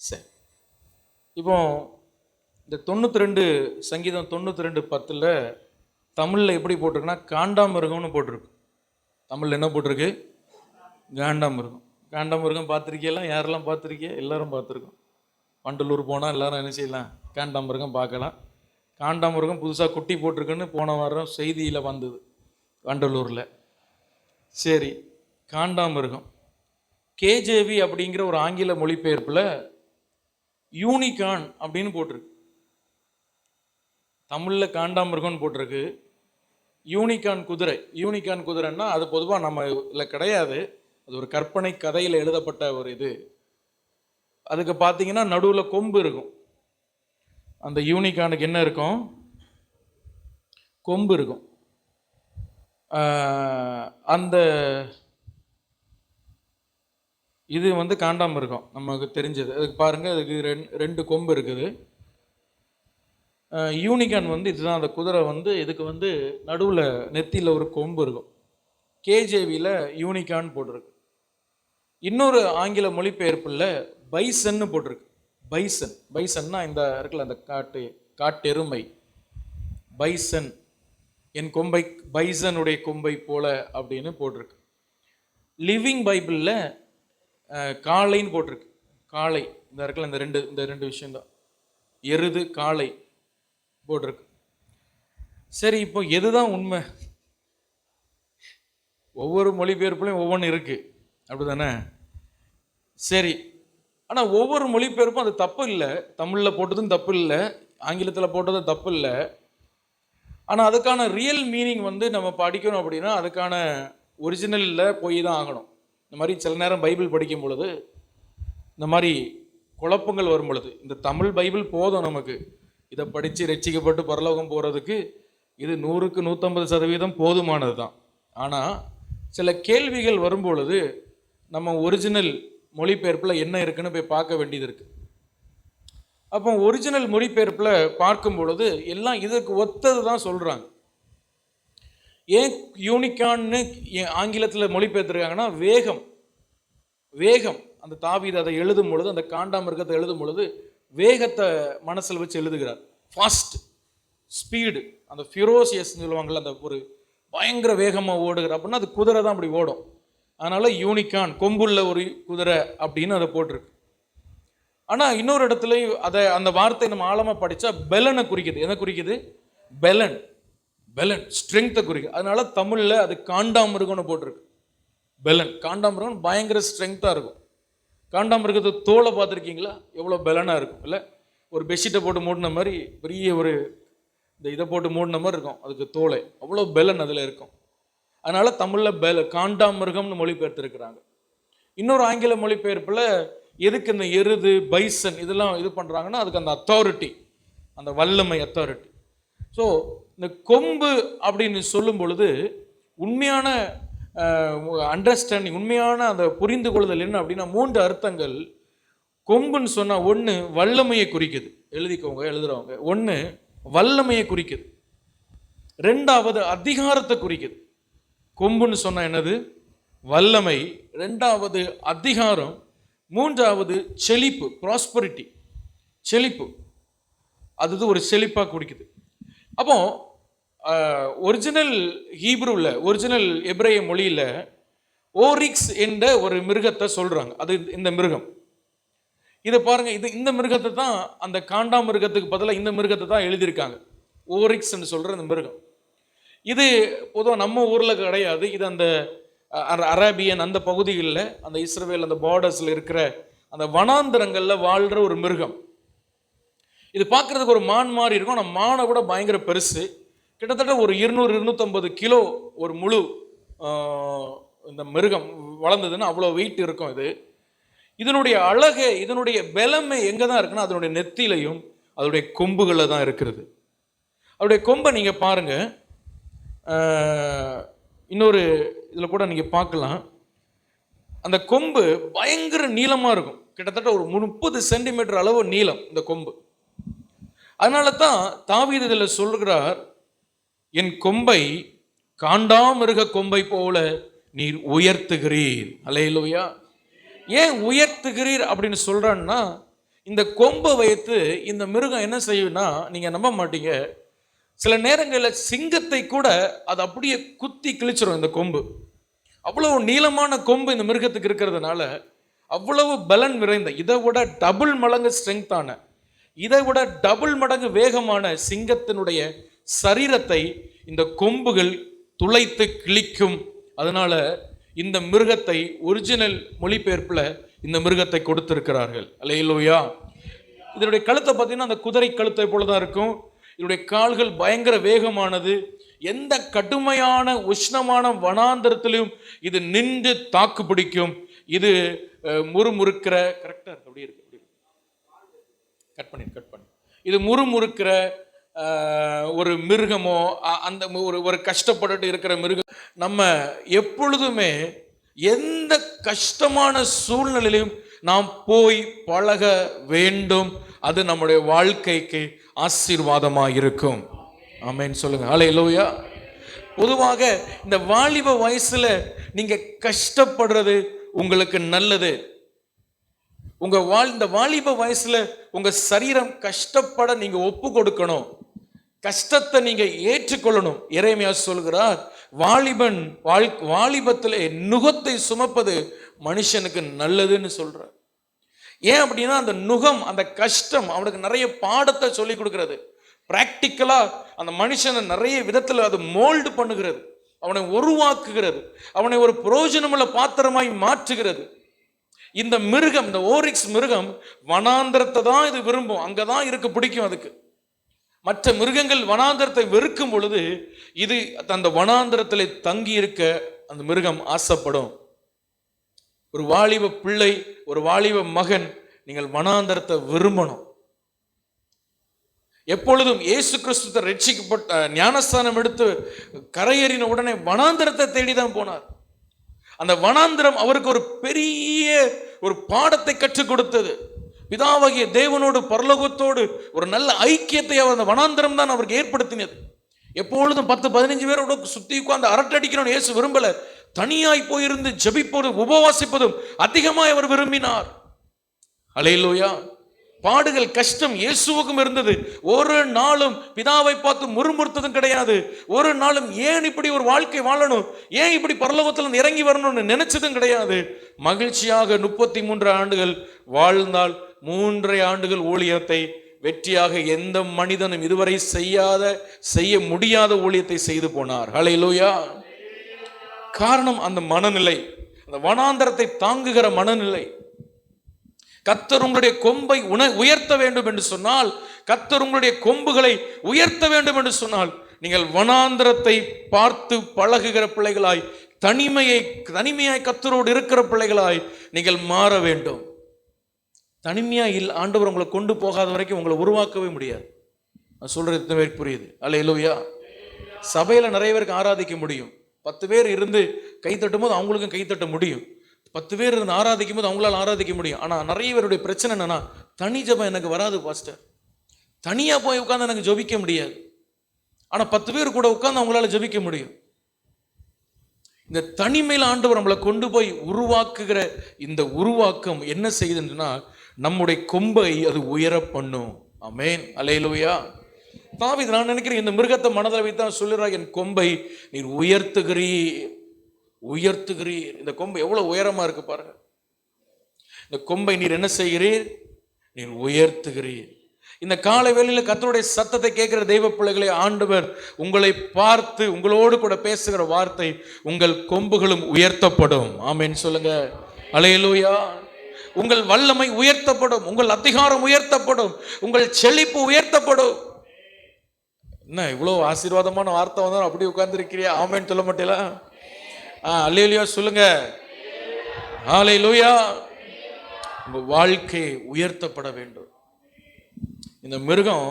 சரி, இப்போ இந்த 92 சங்கீதம் 92:10 தமிழில் எப்படி போட்டிருக்குன்னா காண்டாமிருகம்னு போட்டிருக்கு. தமிழில் என்ன போட்டிருக்கு? காண்டாமிருகம். காண்டாமிருகம் பார்த்துருக்கீங்களா? யாரெல்லாம் பார்த்துருக்கீங்க? எல்லாரும் பார்த்துருக்கோம். வண்டலூர் போனால் எல்லாரும் என்ன செய்யலாம்? காண்டாமிருகம் பார்க்கலாம். காண்டாமிருகம் புதுசாக குட்டி போட்டிருக்குன்னு போன வாரம் செய்தியில் வந்தது வண்டலூரில். சரி, காண்டாமிருகம் கேஜேவி அப்படிங்கிற ஒரு ஆங்கில மொழிபெயர்ப்பில் யூனிகார்ன் அப்படின்னு போட்டிருக்கு. தமிழில் காண்டாமிருகம்னு போட்டிருக்கு. யூனிகார்ன் குதிரை. யூனிகார்ன் குதிரைன்னா அது பொதுவாக நம்ம இதில் கிடையாது, அது ஒரு கற்பனை கதையில் எழுதப்பட்ட ஒரு இது. அதுக்கு பார்த்தீங்கன்னா நடுவில் கொம்பு இருக்கும். அந்த யூனிகார்னுக்கு என்ன இருக்கும்? கொம்பு இருக்கும். அந்த இது காண்டாமிருகம் நமக்கு தெரிஞ்சது. அதுக்கு பாருங்கள், அதுக்கு ரெண்டு கொம்பு இருக்குது. யூனிகார்ன் இதுதான் அந்த குதிரை. இதுக்கு நடுவில் நெத்தியில் ஒரு கொம்பு இருக்கும். கேஜேவியில் யூனிகார்ன் போட்டிருக்கு. இன்னொரு ஆங்கில மொழிபெயர்ப்பில் பைசன்னு போட்டிருக்கு. பைசன்னா இந்த இருக்குல்ல, அந்த காட்டெருமை. பைசன், என் கொம்பை பைசனுடைய கொம்பை போல அப்படின்னு போட்டிருக்கு. லிவிங் பைபிளில் காளைன்னு போட்டிருக்கு. காளை இந்த இருக்குல்ல, இந்த ரெண்டு விஷயம்தான், எருது காளை போட்டிருக்கு. சரி, இப்போ எதுதான் உண்மை? ஒவ்வொரு மொழிபெயர்ப்புலையும் ஒவ்வொன்று இருக்கு, அப்படிதானே? சரி, ஆனால் ஒவ்வொரு மொழிபெயர்ப்பும் அது தப்பு இல்லை. தமிழில் போட்டதும் தப்பு இல்லை, ஆங்கிலத்தில் போட்டதும் தப்பு இல்லை. ஆனால் அதுக்கான ரியல் மீனிங் நம்ம படிக்கணும் அப்படின்னா அதுக்கான ஒரிஜினலில் போய் தான் ஆகணும். இந்த மாதிரி சில நேரம் பைபிள் படிக்கும் பொழுது இந்த மாதிரி குழப்பங்கள் வரும் பொழுது, இந்த தமிழ் பைபிள் போதும் நமக்கு, இதை படித்து ரட்சிக்கப்பட்டு பரலோகம் போகிறதுக்கு இது 100க்கு 150% போதுமானது தான். ஆனால் சில கேள்விகள் வரும்பொழுது நம்ம ஒரிஜினல் மொழிபெயர்ப்பில் என்ன இருக்குன்னு போய் பார்க்க வேண்டியது இருக்குது. அப்போ ஒரிஜினல் மொழிபெயர்ப்பில் பார்க்கும் பொழுது எல்லாம் இதற்கு ஒத்தது தான் சொல்கிறாங்க. ஏன் யூனிகார்ன்னு ஆங்கிலத்தில் மொழிபெயர்த்துருக்காங்கன்னா வேகம் அந்த தாவீது அதை எழுதும் பொழுது, அந்த காண்டாமிருகத்தை எழுதும் பொழுது வேகத்தை மனசில் வச்சு எழுதுகிறார். ஃபாஸ்ட், ஸ்பீடு, அந்த ஃபியூரோசியஸ்ன்னு சொல்லுவாங்கள்ல, அந்த ஒரு பயங்கர வேகமாக ஓடுகிற அப்படின்னா அது குதிரை தான் அப்படி ஓடும். அதனால் யூனிகார்ன், கொம்புள்ள ஒரு குதிரை அப்படின்னு அதை போட்டிருக்கு. ஆனால் இன்னொரு இடத்துல அந்த வார்த்தை நம்ம ஆழமாக படித்தா பெலனை குறிக்குது. எதை குறிக்குது? பெலன், ஸ்ட்ரென்த்தை குறிக்குது. அதனால தமிழில் அது காண்டாமிருகம்னு போட்டிருக்கு. பெலன், காண்டாமிருகம் பயங்கர ஸ்ட்ரென்த்தாக இருக்கும். காண்டாமிருகத்தை தோலை பார்த்துருக்கீங்களா? எவ்வளோ பெலனாக இருக்கும் இல்லை? ஒரு பெட்ஷீட்டை போட்டு மூடின மாதிரி, பெரிய ஒரு இந்த இதை போட்டு மூடின மாதிரி இருக்கும் அதுக்கு தோலை, அவ்வளோ பெலன் அதில் இருக்கும். அதனால தமிழில் காண்டாமிருகம்னு மொழிபெயர்த்துருக்கிறாங்க. இன்னொரு ஆங்கில மொழிபெயர்ப்பில் எதுக்கு இந்த எருது, பைசன் இதெல்லாம் இது பண்ணுறாங்கன்னா அதுக்கு அந்த அத்தாரிட்டி, அந்த வல்லமை, அத்தாரிட்டி. ஸோ இந்த கொம்பு அப்படின்னு சொல்லும் பொழுது உண்மையான அண்டர்ஸ்டாண்டிங், உண்மையான அந்த புரிந்து கொள்ளுதல் என்ன அப்படின்னா 3 அர்த்தங்கள். கொம்புன்னு சொன்னால் ஒன்று வல்லமையை குறிக்குது, எழுதிக்கோங்க எழுதுறவங்க. ஒன்று வல்லமையை குறிக்குது, ரெண்டாவது அதிகாரத்தை குறிக்குது. கொம்புன்னு சொன்னால் என்னது? வல்லமை, ரெண்டாவது அதிகாரம், மூன்றாவது செழிப்பு, ப்ராஸ்பரிட்டி, செழிப்பு. அது ஒரு செழிப்பாக குறிக்குது. அப்போ ஒரிஜினல் ஹீப்ரூவில், ஒரிஜினல் எபிரேய மொழியில் ஓரிக்ஸ் என்ற ஒரு மிருகத்தை சொல்கிறாங்க. அது இந்த மிருகம். இதை பாருங்க, இந்த மிருகத்தை தான் அந்த காண்டாமிருகத்துக்கு பதிலாக இந்த மிருகத்தை தான் எழுதியிருக்காங்க. ஓரிக்ஸ்ன்னு சொல்கிற இந்த மிருகம். இது பொதுவாக நம்ம ஊரில் கிடையாது. இது அந்த அரேபியன் அந்த பகுதிகளில், அந்த இஸ்ரேல் அந்த பார்டர்ஸில் இருக்கிற அந்த வனாந்திரங்களில் வாழ்கிற ஒரு மிருகம். இது பார்க்குறதுக்கு ஒரு மான் மாதிரி இருக்கும். ஆனால் மானை கூட பயங்கர பெருசு. கிட்டத்தட்ட ஒரு 200-250 கிலோ ஒரு முழு இந்த மிருகம் வளர்ந்ததுன்னா அவ்வளோ வெயிட் இருக்கும். இதனுடைய அழகு, இதனுடைய பலமை எங்கே தான் இருக்குன்னா அதனுடைய நெத்திலையும் அதனுடைய கொம்புகளில் தான் இருக்கிறது. அதனுடைய கொம்பை நீங்கள் பாருங்கள். இன்னொரு இதில் கூட நீங்கள் பார்க்கலாம், அந்த கொம்பு பயங்கர நீளமாக இருக்கும். கிட்டத்தட்ட ஒரு 30 சென்டிமீட்டர் அளவு நீளம் இந்த கொம்பு. அதனால தான் தாவீது இதில் சொல்கிறார், என் கொம்பை காண்டாமிருக கொம்பை போல நீர் உயர்த்துகிறீர். அல்லேலூயா. ஏன் உயர்த்துகிறீர் அப்படின்னு சொல்றான்னா, இந்த கொம்பை வைத்து இந்த மிருகம் என்ன செய்யும்னா, நீங்க நம்ப மாட்டீங்க, சில நேரங்களில் சிங்கத்தை கூட அது அப்படியே குத்தி கிழிச்சிரும். இந்த கொம்பு அவ்வளவு நீளமான கொம்பு இந்த மிருகத்துக்கு இருக்கிறதுனால, அவ்வளவு பலன் நிறைந்த, இதை விட டபுள் மடங்கு ஸ்ட்ரெங்தான, இதை விட டபுள் மடங்கு வேகமான சிங்கத்தினுடைய சரீரத்தை இந்த கொம்புகள் துளைத்து கிழிக்கும். அதனால இந்த மிருகத்தை ஒரிஜினல் மொழிபெயர்ப்புல இந்த மிருகத்தை கொடுத்திருக்கிறார்கள். அல்லேலூயா. இதனுடைய கழுத்தை பார்த்தீங்கன்னா அந்த குதிரை கழுத்தை போலதான் இருக்கும். இதனுடைய கால்கள் பயங்கர வேகமானது. எந்த கடுமையான உஷ்ணமான வனாந்தரத்திலும் இது நின்று தாக்கு பிடிக்கும். இது முறுமுறுக்கிற, கரெக்டா இருக்கு, அப்படி இருக்கு, கட் பண்ணி இது முறுமுறுக்கிற ஒரு மிருகமோ, அந்த ஒரு கஷ்டப்பட்டு இருக்கிற மிருகம். நம்ம எப்பொழுதுமே எந்த கஷ்டமான சூழ்நிலையிலும் நாம் போய் பழக வேண்டும். அது நம்முடைய வாழ்க்கைக்கு ஆசீர்வாதமாக இருக்கும். ஆமென் சொல்லுங்க. ஹல்லேலூயா. பொதுவாக இந்த வாலிப வயசுல நீங்க கஷ்டப்படுறது உங்களுக்கு நல்லது. இந்த வாலிப வயசுல உங்க சரீரம் கஷ்டப்பட நீங்க ஒப்பு கொடுக்கணும். கஷ்டத்தை நீங்க ஏற்றுக்கொள்ளணும். எரேமியா சொல்கிறார், வாலிபன் வாலிபத்திலே நுகத்தை சுமப்பது மனுஷனுக்கு நல்லதுன்னு சொல்றார். ஏன் அப்படின்னா அந்த நுகம், அந்த கஷ்டம் அவனுக்கு நிறைய பாடத்தை சொல்லி கொடுக்கிறது. பிராக்டிக்கலா அந்த மனுஷனை நிறைய விதத்தில் அது மோல்டு பண்ணுகிறது, அவனை உருவாக்குகிறது, அவனை ஒரு பிரயோஜனமுள்ள பாத்திரமாய் மாற்றுகிறது. இந்த மிருகம், இந்த ஓரிக்ஸ் மிருகம் வனாந்தரத்தை தான் இது விரும்பும், அங்கதான் இருக்க பிடிக்கும் அதுக்கு. மற்ற மிருகங்கள் வனாந்தரத்தை வெறுக்கும் பொழுது இது அந்த வனாந்தரத்தில் தங்கி இருக்க அந்த மிருகம் ஆசைப்படும். ஒரு வாலிப பிள்ளை, ஒரு வாலிப மகன், நீங்கள் வனாந்தரத்தை விரும்பணும். எப்பொழுதும் இயேசு கிறிஸ்து ரட்சிக்கப்பட்ட ஞானஸ்தானம் எடுத்து கரையேறின உடனே வனாந்தரத்தை தேடிதான் போனார். அந்த வனாந்தரம் அவருக்கு ஒரு பெரிய ஒரு பாடத்தை கற்றுக் கொடுத்தது. பிதாவாகிய தேவனோடு, பரலோகத்தோடு ஒரு நல்ல ஐக்கியத்தை அவர் அந்த வனாந்தரம் தான் அவருக்கு ஏற்படுத்தினது. எப்பொழுதும் 10-15 பேரோட சுத்தி உட்கார்ந்து அரட்டடிக்கணும்னு இயேசு விரும்பல. தனியாய் போயிருந்து ஜெபிப்பதும் உபவாசிப்பதும் அதிகமாய் அவர் விரும்பினார். அல்லேலூயா. பாடுகள், கஷ்டம் இயேசுவுக்கும் இருந்தது. ஒரு நாளும் பிதாவை பார்த்து முறுமுறுத்ததும் கிடையாது. ஒரு நாளும் ஏன் இப்படி ஒரு வாழ்க்கை வாழணும், ஏன் இப்படி பரலோகத்தில் இறங்கி வரணும்னு நினைச்சதும் கிடையாது. மகிழ்ச்சியாக 33 ஆண்டுகள் வாழ்ந்தால் 3 ஆண்டுகள் ஊழியத்தை வெற்றியாக எந்த மனிதனும் இதுவரை செய்ய முடியாத ஊழியத்தை செய்து போனார். ஹல்லேலூயா. காரணம் அந்த மனநிலை, அந்த வனாந்தரத்தை தாங்குகிற மனநிலை. கர்த்தர் உங்களுடைய கொம்பை உயர்த்த வேண்டும் என்று சொன்னால், கர்த்தர் உங்களுடைய கொம்புகளை உயர்த்த வேண்டும் என்று சொன்னால், நீங்கள் வனாந்தரத்தை பார்த்து பழகுகிற பிள்ளைகளாய், தனிமையாய் கர்த்தரோடு இருக்கிற பிள்ளைகளாய் நீங்கள் மாற வேண்டும். தனிமையாய் ஆண்டவர் உங்களை கொண்டு போகாத வரைக்கும் உங்களை உருவாக்கவே முடியாது. நான் சொல்றது எத்தனை பேருக்கு புரியுது? அல்லேலூயா. சபையில நிறைய பேருக்கு ஆராதிக்க முடியும். 10 பேர் இருந்து கை தட்டும் போது அவங்களுக்கும் கை தட்ட முடியும். 10 பேர் இருந்து ஆராதிக்கும் போது அவங்களால ஆராதிக்க முடியும். ஆனா நிறைய பேருடைய பிரச்சனை என்னன்னா, தனி ஜெபம் எனக்கு வராது பாஸ்டர், தனியா போய் உட்கார்ந்து எனக்கு ஜெபிக்க முடியாது. ஆனா 10 பேர் கூட உட்கார்ந்து அவங்களால ஜெபிக்க முடியும். இந்த தனிமையில் ஆண்டவர் நம்மளை கொண்டு போய் உருவாக்குகிற இந்த உருவாக்கம் என்ன செய்யுதுன்னா, நம்முடைய கொம்பை அது உயர பண்ணும். ஆமென். அல்லேலூயா. தாவீது, நான் நினைக்கிறேன் இந்த மிருகத்தை மனதில் வைத்தான் சொல்லுறா, என் கொம்பை நீர் உயர்த்துகிறீர். இந்த கொம்பு எவ்வளவு உயரமா இருக்கு பாருங்க. இந்த கொம்பை நீர் என்ன செய்கிறீர்? நீர் உயர்த்துகிறீர். இந்த காலை வேளையில கர்த்தருடைய சத்தத்தை கேட்கிற தெய்வ பிள்ளைகளை ஆண்டவர் உங்களை பார்த்து உங்களோடு கூட பேசுகிற வார்த்தை, உங்கள் கொம்புகளும் உயர்த்தப்படும். ஆமென் சொல்லுங்க. அல்லேலூயா. உங்கள் வல்லமை உயர்த்தப்படும், உங்கள் அதிகாரம் உயர்த்தப்படும், உங்கள் செழிப்பு உயர்த்தப்படும். என்ன இவ்வளவு ஆசீர்வாதமான வார்த்தை வந்தாலும் அப்படி உட்கார்ந்து இருக்கிறியா? ஆமென் சொல்ல மாட்டீங்களா? அல்லேலூயா சொல்லுங்க. அல்லேலூயா. உங்க வாழ்க்கை உயர்த்தப்பட வேண்டும். இந்த மிருகம்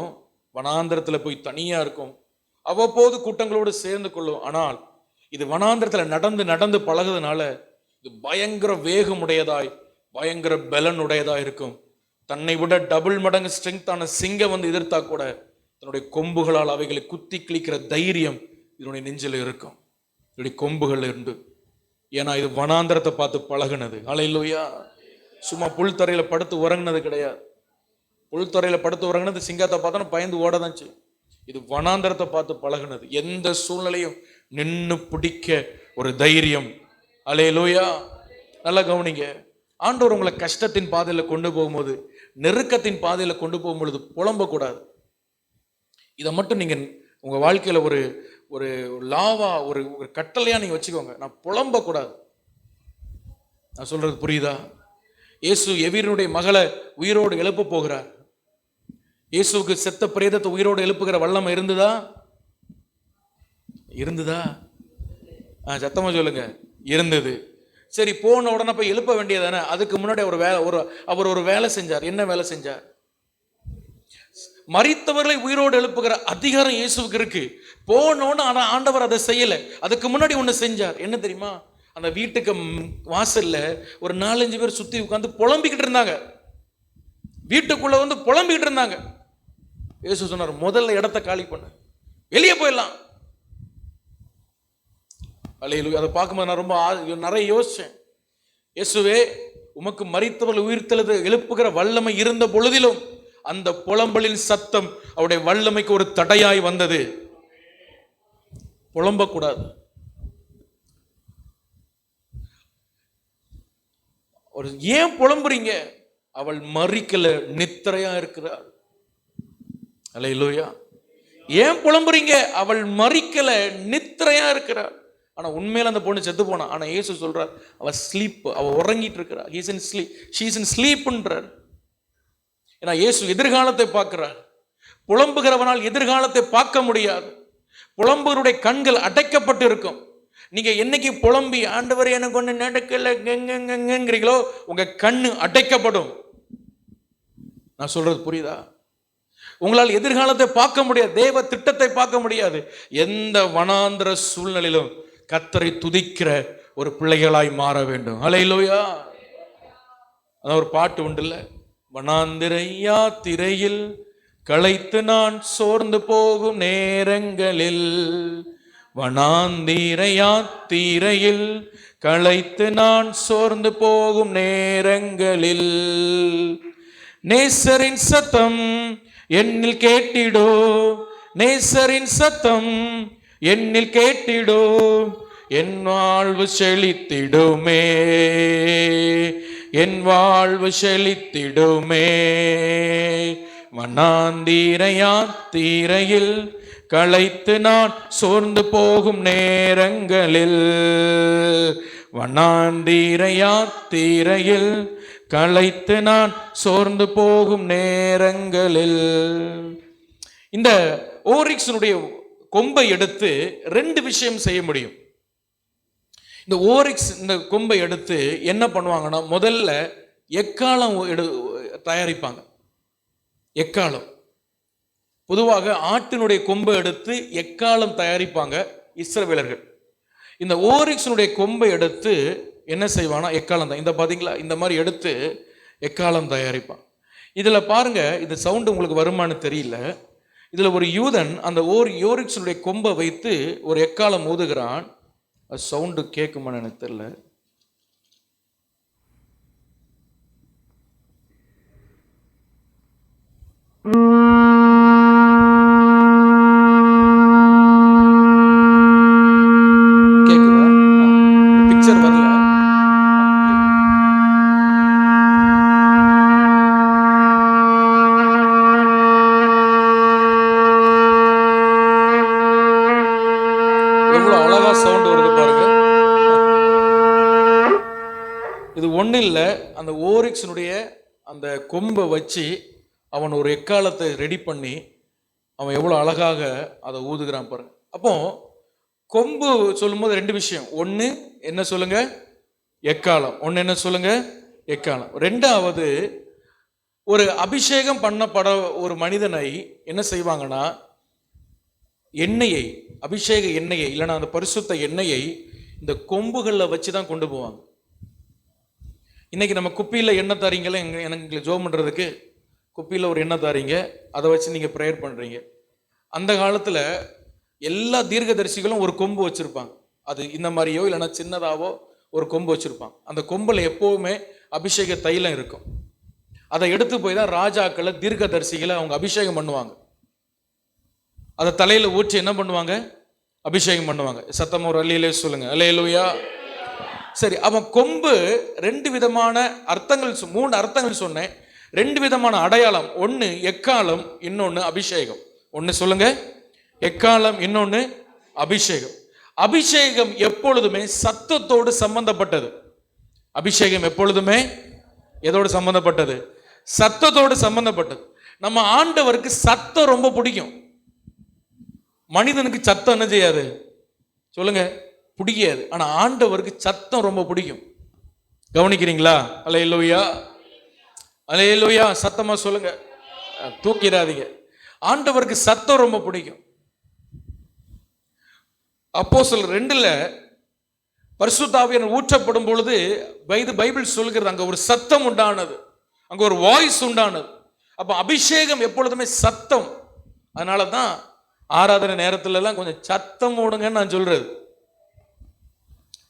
வனாந்தரத்துல போய் தனியா இருக்கும், அவ்வப்போது கூட்டங்களோடு சேர்ந்து கொள்ளும். ஆனால் இது வனாந்தரத்துல நடந்து பழகுறதுனால இது பயங்கர வேகமுடையதாய், பயங்கர பலன் உடையதா இருக்கும். தன்னை விட டபுள் மடங்கு ஸ்ட்ரெங்தான சிங்கம் வந்து எதிர்த்தா கூட தன்னுடைய கொம்புகளால் அவைகளை குத்தி கிழிக்கிற தைரியம் இதனுடைய நெஞ்சில் இருக்கும். இதனுடைய கொம்புகள் உண்டு. ஏன்னா இது வனாந்தரத்தை பார்த்து பழகுனது. அல்லேலூயா. சும்மா புல் தரையில படுத்து உறங்குனது கிடையாது. உள்துறையில் படுத்து உறங்கினது சிங்கத்தை பார்த்தோன்னா பயந்து ஓட தான் செய்யும். இது வனாந்தரத்தை பார்த்து பழகுனது. எந்த சூழ்நிலையும் நின்று பிடிக்க ஒரு தைரியம். அல்லேலூயா. நல்லா கவனிங்க. ஆண்டவர் உங்களை கஷ்டத்தின் பாதையில் கொண்டு போகும்போது, நெருக்கத்தின் பாதையில் கொண்டு போகும்பொழுது புலம்பக்கூடாது. இதை மட்டும் நீங்கள் உங்கள் வாழ்க்கையில் ஒரு ஒரு லாவா, ஒரு ஒரு கட்டளையாக நீங்கள் வச்சுக்கோங்க. நான் புலம்பக்கூடாது. நான் சொல்றது புரியுதா? இயேசு எவீரனுடைய மகளை உயிரோடு எழுப்ப போகிறார். இயேசுவுக்கு செத்த பிரேதத்தை உயிரோடு எழுப்புகிற வல்லமை இருந்ததா? சத்தமா சொல்லுங்க. இருந்தது. சரி, போன உடனே போய் எழுப்ப வேண்டியதானே? அதுக்கு முன்னாடி அவர் ஒரு வேலை செஞ்சார். என்ன வேலை செஞ்சார்? மரித்தவர்களை உயிரோடு எழுப்புகிற அதிகாரம் இயேசுவுக்கு இருக்கு. போனோன்னு ஆனா ஆண்டவர் அதை செய்யல. அதுக்கு முன்னாடி ஒண்ணு செஞ்சார். என்ன தெரியுமா? அந்த வீட்டுக்கு வாசல்ல ஒரு 4-5 பேர் சுத்தி உட்கார்ந்து புலம்பிக்கிட்டு இருந்தாங்க. வீட்டுக்குள்ள வந்து புலம்பிக்கிட்டு இருந்தாங்க. இயேசு சொன்னார், முதல்ல இடத்த காலி பண்ணு, வெளியே போயிடலாம். அல்லேலூயா. அதை பார்க்கும்போது நான் ரொம்ப நிறைய யோசிச்சேன். இயேசுவே, உமக்கு மரித்தவர்கள் உயிர்த்தெழுது எழுப்புகிற வல்லமை இருந்த பொழுதிலும் அந்த புலம்பலின் சத்தம் அவருடைய வல்லமைக்கு ஒரு தடையாய் வந்தது. புலம்பக்கூடாது. ஒரு ஏன் புலம்புறீங்க? அவள் மரிக்கல, நித்திரையா இருக்கிறாள். அல்லேலூயா. ஏன் புலம்புறீங்க? அவள் மரிக்கல, நித்திரையா இருக்கிறாள். ஆனா உண்மையில அந்த பொண்ணு செத்து போனா. ஆனா இயேசு சொல்றார், அவ ஸ்லீப், அவ உறங்கிட்டு இருக்கிறார். He's in sleep, she is in ஸ்லீப்ன்றார். ஏன்னா இயேசு எதிர்காலத்தை பார்க்கிறார். புலம்புகிறவனால் எதிர்காலத்தை பார்க்க முடியாது. புலம்புகளுடைய கண்கள் அடைக்கப்பட்டு இருக்கும். நீங்க என்னைக்கு புலம்பி ஆண்டவர் எனக்கு ஒண்ணு நடக்கல உங்க கண்ணு அடைக்கப்படும். நான் சொல்றது புரியுதா? உங்களால் எதிர்காலத்தை பார்க்க முடியாது, தேவ திட்டத்தை பார்க்க முடியாது. எந்த வனாந்திர சூழ்நிலையிலும் கர்த்தரை துதிக்கிற ஒரு பிள்ளைகளாய் மாற வேண்டும். அல்லேலூயா. அதான் ஒரு பாட்டு உண்டுல்ல, வனாந்திர யாத்திரையில் களைத்து நான் சோர்ந்து போகும் நேரங்களில், வனாந்திர யாத்திரையில் களைத்து நான் சோர்ந்து போகும் நேரங்களில், நேசரின் சத்தம் என்னில் கேட்டிடோ, நேசரின் சத்தம் என்னில் கேட்டிடோ, என் வாழ்வு செழித்திடுமே, என் வாழ்வு செழித்திடுமே. வனாந்திர யாத்திரையில் களைத்து நான் சோர்ந்து போகும் நேரங்களில், வனாந்திர யாத்திரையில் களைத்து நான் சோர்ந்து போகும் நேரங்களில். இந்த ஓரிக்ஸனுடைய கொம்பை எடுத்து 2 விஷயம் செய்ய முடியும். இந்த ஓரிக்ஸ் இந்த கொம்பை எடுத்து என்ன பண்ணுவாங்கன்னா, முதல்ல எக்காலம் தயாரிப்பாங்க. எக்காலம் பொதுவாக ஆட்டினுடைய கொம்பை எடுத்து எக்காலம் தயாரிப்பாங்க இஸ்ரவேலர்கள். இந்த ஓரிக்ஸனுடைய கொம்பை எடுத்து என்ன செய்வானா, எக்காலம் தான். இந்த பார்த்தீங்களா, இந்த மாதிரி எடுத்து எக்காலம் தயாரிப்பான். இதில் பாருங்க, இது சவுண்டு உங்களுக்கு வருமானு தெரியல. இதில் ஒரு யூதன் அந்த ஓரிக்ஸனுடைய கொம்பை வைத்து ஒரு எக்காலம் ஊதுகிறான். அது சவுண்டு கேட்குமான்னு எனக்கு தெரியல. கேக்குதா? பிக்சர் வரல. எவ்வளவு அழகா சவுண்ட் வருது பாருங்க. இது ஒண்ணு இல்ல, அந்த ஓரிக்ஸனுடைய அந்த கொம்பை வச்சு அவன் ஒரு எக்காலத்தை ரெடி பண்ணி அவன் எவ்வளோ அழகாக அதை ஊதுகிறான் பாருங்க. அப்போ கொம்பு சொல்லும்போது 2 விஷயம். ஒன்று என்ன சொல்லுங்க, எக்காலம். ஒன்று என்ன சொல்லுங்க, எக்காலம். 2வது, ஒரு அபிஷேகம் பண்ணப்பட ஒரு மனிதனை என்ன செய்வாங்கன்னா, எண்ணெயை, அபிஷேக எண்ணெயை இல்லைன்னா அந்த பரிசுத்த எண்ணெயை இந்த கொம்புகளில் வச்சு தான் கொண்டு போவாங்க. இன்னைக்கு நம்ம குப்பியில் எண்ணெய் தாரீங்களே, எனக்கு ஜோம் பண்ணுறதுக்கு குப்பியில் ஒரு எண்ணெய் தாரீங்க, அதை வச்சு நீங்கள் ப்ரேயர் பண்ணுறீங்க. அந்த காலத்தில் எல்லா தீர்க்கதரிசிகளும் ஒரு கொம்பு வச்சுருப்பாங்க. அது இந்த மாதிரியோ இல்லைன்னா சின்னதாவோ ஒரு கொம்பு வச்சுருப்பாங்க. அந்த கொம்பில் எப்போவுமே அபிஷேக தைலம் இருக்கும். அதை எடுத்து போய் தான் ராஜாக்களை தீர்க்கதரிசிகளை அவங்க அபிஷேகம் பண்ணுவாங்க. அதை தலையில ஊற்றி என்ன பண்ணுவாங்க? அபிஷேகம் பண்ணுவாங்க. சத்தம் ஒரு அல்லேலூயா சொல்லுங்க. அல்லேலூயா. சரி, அவன் கொம்பு 2 விதமான அர்த்தங்கள், 3 அர்த்தங்கள் சொன்னேன். 2 விதமான அடையாளம். ஒன்று எக்காலம், இன்னொன்று அபிஷேகம். ஒன்று சொல்லுங்க, எக்காலம், இன்னொன்று அபிஷேகம். அபிஷேகம் எப்பொழுதுமே சத்தத்தோடு சம்பந்தப்பட்டது. அபிஷேகம் எப்பொழுதுமே எதோடு சம்பந்தப்பட்டது? சத்தத்தோடு சம்பந்தப்பட்டது. நம்ம ஆண்டவருக்கு சத்தம் ரொம்ப பிடிக்கும். மனிதனுக்கு சத்தம் என்ன செய்யாது? சொல்லுங்க, பிடிக்காது. ஆனா ஆண்டவருக்கு சத்தம் ரொம்ப பிடிக்கும். கவனிக்கிறீங்களா? அல்லேலூயா, அல்லேலூயா. சத்தமா சொல்லுங்க, தூக்கிடாதீங்க. ஆண்டவருக்கு சத்தம் ரொம்ப பிடிக்கும். அப்போஸ்தலர் 2 பரிசுத்த ஆவியானவர் ஊற்றப்படும் பொழுது பைபிள் சொல்கிறது அங்க ஒரு சத்தம் உண்டானது, அங்க ஒரு வாய்ஸ் உண்டானது. அப்ப அபிஷேகம் எப்பொழுதுமே சத்தம். அதனாலதான் ஆராதனை நேரத்துல எல்லாம் கொஞ்சம் சத்தம் ஓடுங்கன்னு நான் சொல்றது.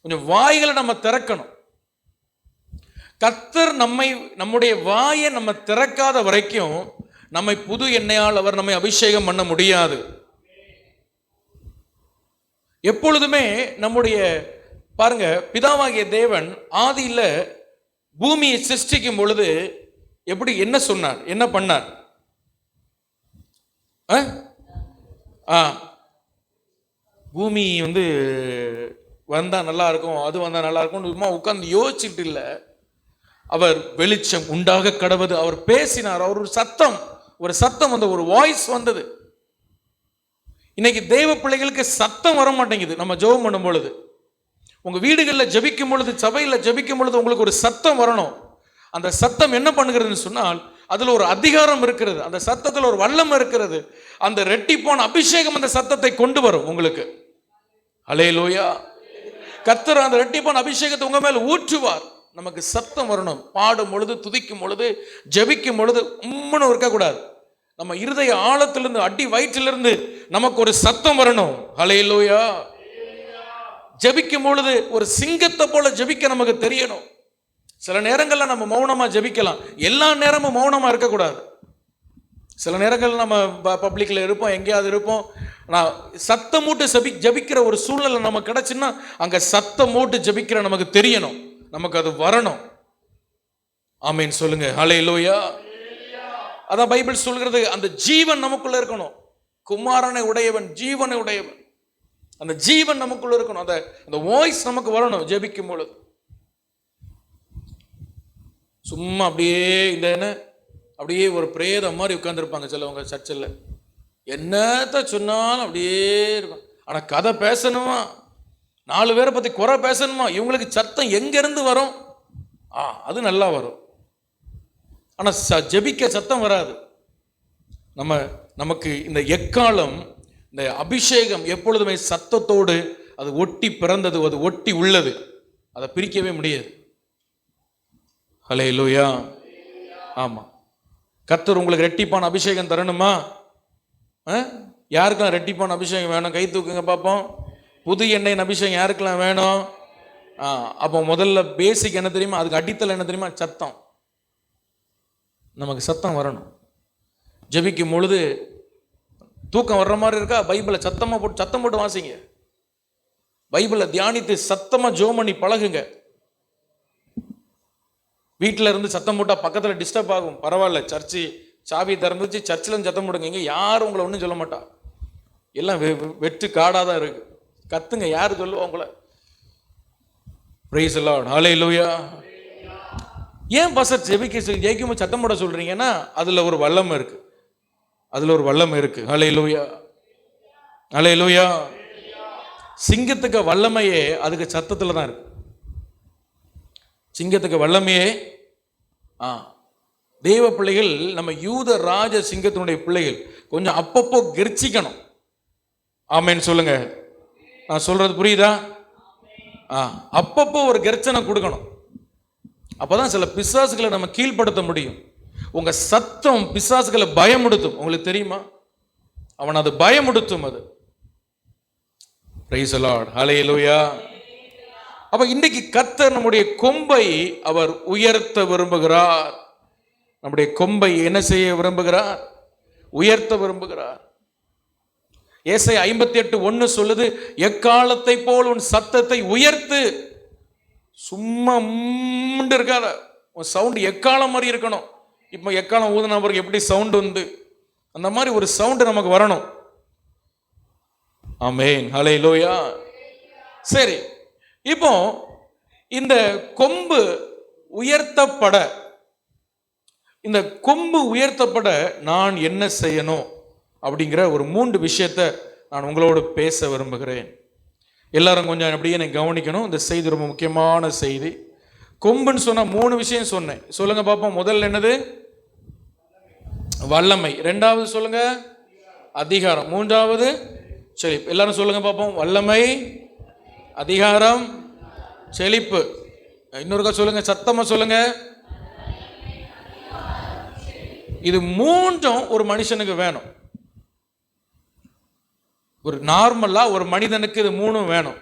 கொஞ்சம் வாய்களை நம்ம திறக்கணும். கர்த்தர் நம்முடைய வாயை நம்ம திறக்காத வரைக்கும் நம்மை புது எண்ணெயால் அவர் நம்மை அபிஷேகம் பண்ண முடியாது. எப்பொழுதுமே நம்முடைய பாருங்க, பிதாவாகிய தேவன் ஆதியில பூமியை சிருஷ்டிக்கும் பொழுது எப்படி என்ன சொன்னார், என்ன பண்ணார்? பூமி வந்தா நல்லா இருக்கும், அது வந்தா நல்லா இருக்கும் உட்கார்ந்து யோசிச்சுட்டு இல்ல. அவர் வெளிச்சம் உண்டாக கடவுது, அவர் பேசினார். அவர் ஒரு சத்தம் ஒரு வாய்ஸ் வந்தது. இன்னைக்கு தேவ பிள்ளைகளுக்கு சத்தம் வர மாட்டேங்குது. நம்ம ஜெபம் பண்ணும் பொழுது, உங்க வீடுகளில் ஜெபிக்கும் பொழுது, சபையில் ஜெபிக்கும் பொழுது உங்களுக்கு ஒரு சத்தம் வரணும். அந்த சத்தம் என்ன பண்ணுகிறதுன்னு சொன்னால், அதுல ஒரு அதிகாரம் இருக்கிறது, அந்த சத்தத்தில் ஒரு வல்லம் இருக்கிறது. அந்த ரெட்டிப்பான அபிஷேகம் அந்த சத்தத்தை கொண்டு வரும் உங்களுக்கு. அல்லேலூயா. கர்த்தர் அந்த ரெட்டிப்பான அபிஷேகத்தை உங்க மேல ஊற்றுவார். நமக்கு சத்தம் வரணும். பாடும் பொழுது, துதிக்கும் பொழுது, ஜெபிக்கும் பொழுது உம்முன்னு இருக்கக்கூடாது. நம்ம இருதய ஆழத்திலிருந்து, அடி வயிற்றிலிருந்து நமக்கு ஒரு சத்தம் வரணும். அல்லேலூயா. ஜெபிக்கும் பொழுது ஒரு சிங்கத்தை போல ஜெபிக்க நமக்கு தெரியணும். சில நேரங்கள்ல நம்ம மௌனமா ஜெபிக்கலாம், எல்லா நேரமும் மௌனமா இருக்கக்கூடாது. சில நேரங்கள் நம்ம பப்ளிக்ல இருப்போம், எங்கேயாவது இருப்போம். நான் சத்தம் மூட்டு ஜெபிக்கிற ஒரு சூழ்நிலை நமக்கு கிடைச்சுன்னா அங்க சத்தம் மூட்டு ஜெபிக்கிற நமக்கு தெரியணும், நமக்கு அது வரணும். ஆமீன் சொல்லுங்க. அல்லேலூயா. அதான் பைபிள் சொல்கிறது, அந்த ஜீவன் நமக்குள்ள இருக்கணும். குமாரனை உடையவன், ஜீவனை உடையவன். அந்த ஜீவன் நமக்குள்ள இருக்கணும். அந்த வாய்ஸ் நமக்கு வரணும் ஜெபிக்கும் பொழுது. சும்மா அப்படியே ஒரு பிரேதம் மாதிரி உட்கார்ந்துருப்பாங்க சிலவங்க சர்ச்சில். என்னத்த சொன்னாலும் அப்படியே இருக்கும். ஆனா கதை பேசணுமா, 4 பேரை பத்தி குறை பேசணுமா, இவங்களுக்கு சத்தம் எங்க இருந்து வரும்? அது நல்லா வரும். ஆனா ஜெபிக்க சத்தம் வராது. நமக்கு இந்த எக்காலம், இந்த அபிஷேகம் எப்பொழுதுமே சத்தத்தோடு அது ஒட்டி பிறந்தது, அது ஒட்டி உள்ளது, அதை பிரிக்கவே முடியாது. அல்லேலூயா. ஆமா. கர்த்தர் உங்களுக்கு ரெட்டிப்பான அபிஷேகம் தரணுமா? யாருக்கெல்லாம் ரெட்டிப்பான அபிஷேகம் வேணும்? கை தூக்குங்க பார்ப்போம். புது எண்ணெயின் அபிஷேகம் யாருக்கெல்லாம் வேணும்? அப்போ முதல்ல பேசிக் என்ன தெரியுமா? அதுக்கு அடித்தல் என்ன தெரியுமா? சத்தம். நமக்கு சத்தம் வரணும். ஜெபிக்கும் பொழுது தூக்கம் வர்ற மாதிரி இருக்கா? பைபிளை சத்தம் போட்டு வாசிங்க. பைபிளை தியானித்து சத்தமா ஜெபம் பண்ணி பழகுங்க. வீட்டில் இருந்து சத்தம் போட்டா பக்கத்தில் டிஸ்டர்ப் ஆகும். பரவாயில்ல, சர்ச்சு சாவி திறந்துச்சு, சர்ச்சில் சத்தம் போடுங்க. இங்கே யாரும் உங்களை ஒன்றும் சொல்ல மாட்டா. எல்லாம் வெட்டு காடாதான் இருக்கு. கத்துங்க, யாரு சொல்லுவா உங்களை? Praise the lord. ஹல்லேலூயா. ஏன் பாஸ்டர் ஜெயிக்கும் சத்தம் போட சொல்றீங்கன்னா அதுல ஒரு வல்லம் இருக்கு, அதுல ஒரு வல்லம் இருக்கு. ஹல்லேலூயா, ஹல்லேலூயா. சிங்கத்துக்கு வல்லமையே அதுக்கு சத்தத்துல தான் இருக்கு. சிங்கத்துக்கு வல்லமையே தேவ பிள்ளைகள், நம்ம யூத ராஜ சிங்கத்தினுடைய பிள்ளைகள் கொஞ்சம் அப்பப்போ கெர்ச்சிக்கணும். ஆமேன்னு சொல்லுங்க. நான் சொல்றது புரியுதா? அப்பப்போ ஒரு கெர்ச்சனை கொடுக்கணும். அப்பதான் சில பிசாசுகளை நம்ம கீழ்ப்படுத்த முடியும். உங்க சத்தம் பிசாசுகளை பயமுடுத்தும். உங்களுக்கு தெரியுமா? அவன் அது பயமுடுத்தும். அது பிரைஸ் தி லார்ட். ஹல்லேலூயா. அப்ப இன்னைக்கு கர்த்தர் நம்முடைய கொம்பை அவர் உயர்த்த விரும்புகிறார். நம்முடைய கொம்பை என்ன செய்ய விரும்புகிறார்? உயர்த்த விரும்புகிறார். ஏசாயா 58:1 சொல்லுது, எக்காலத்தை போல் உன் சத்தத்தை உயர்த்து. சும்மா இருக்காத, உன் சவுண்ட் எக்காலம் மாதிரி இருக்கணும். இப்போ எக்காலம் ஊதுனா பிறகு எப்படி சவுண்ட் வந்து, அந்த மாதிரி ஒரு சவுண்ட் நமக்கு வரணும். ஆமென், ஹல்லேலூயா. சரி, இப்போ இந்த கொம்பு உயர்த்தப்பட, இந்த கொம்பு உயர்த்தப்பட நான் என்ன செய்யணும் அப்படிங்கிற ஒரு 3 விஷயத்தை நான் உங்களோடு பேச விரும்புகிறேன். எல்லாரும் கொஞ்சம் அப்படியே எனக்கு கவனிக்கணும். இந்த செய்தி ரொம்ப முக்கியமான செய்தி. கொம்புன்னு சொன்னா 3 விஷயம் சொன்னேன். சொல்லுங்க பாப்போம். முதல்ல என்னது? வல்லமை. 2வது சொல்லுங்க அதிகாரம். 3வது செழிப்பு. எல்லாரும் சொல்லுங்க பாப்போம். வல்லமை, அதிகாரம், செழிப்பு. இன்னொருக்கா சொல்லுங்க, சத்தமா சொல்லுங்க. இது 3ம் ஒரு மனுஷனுக்கு வேணும். ஒரு நார்மலா ஒரு மனிதனுக்கு இது 3ம் வேணும்.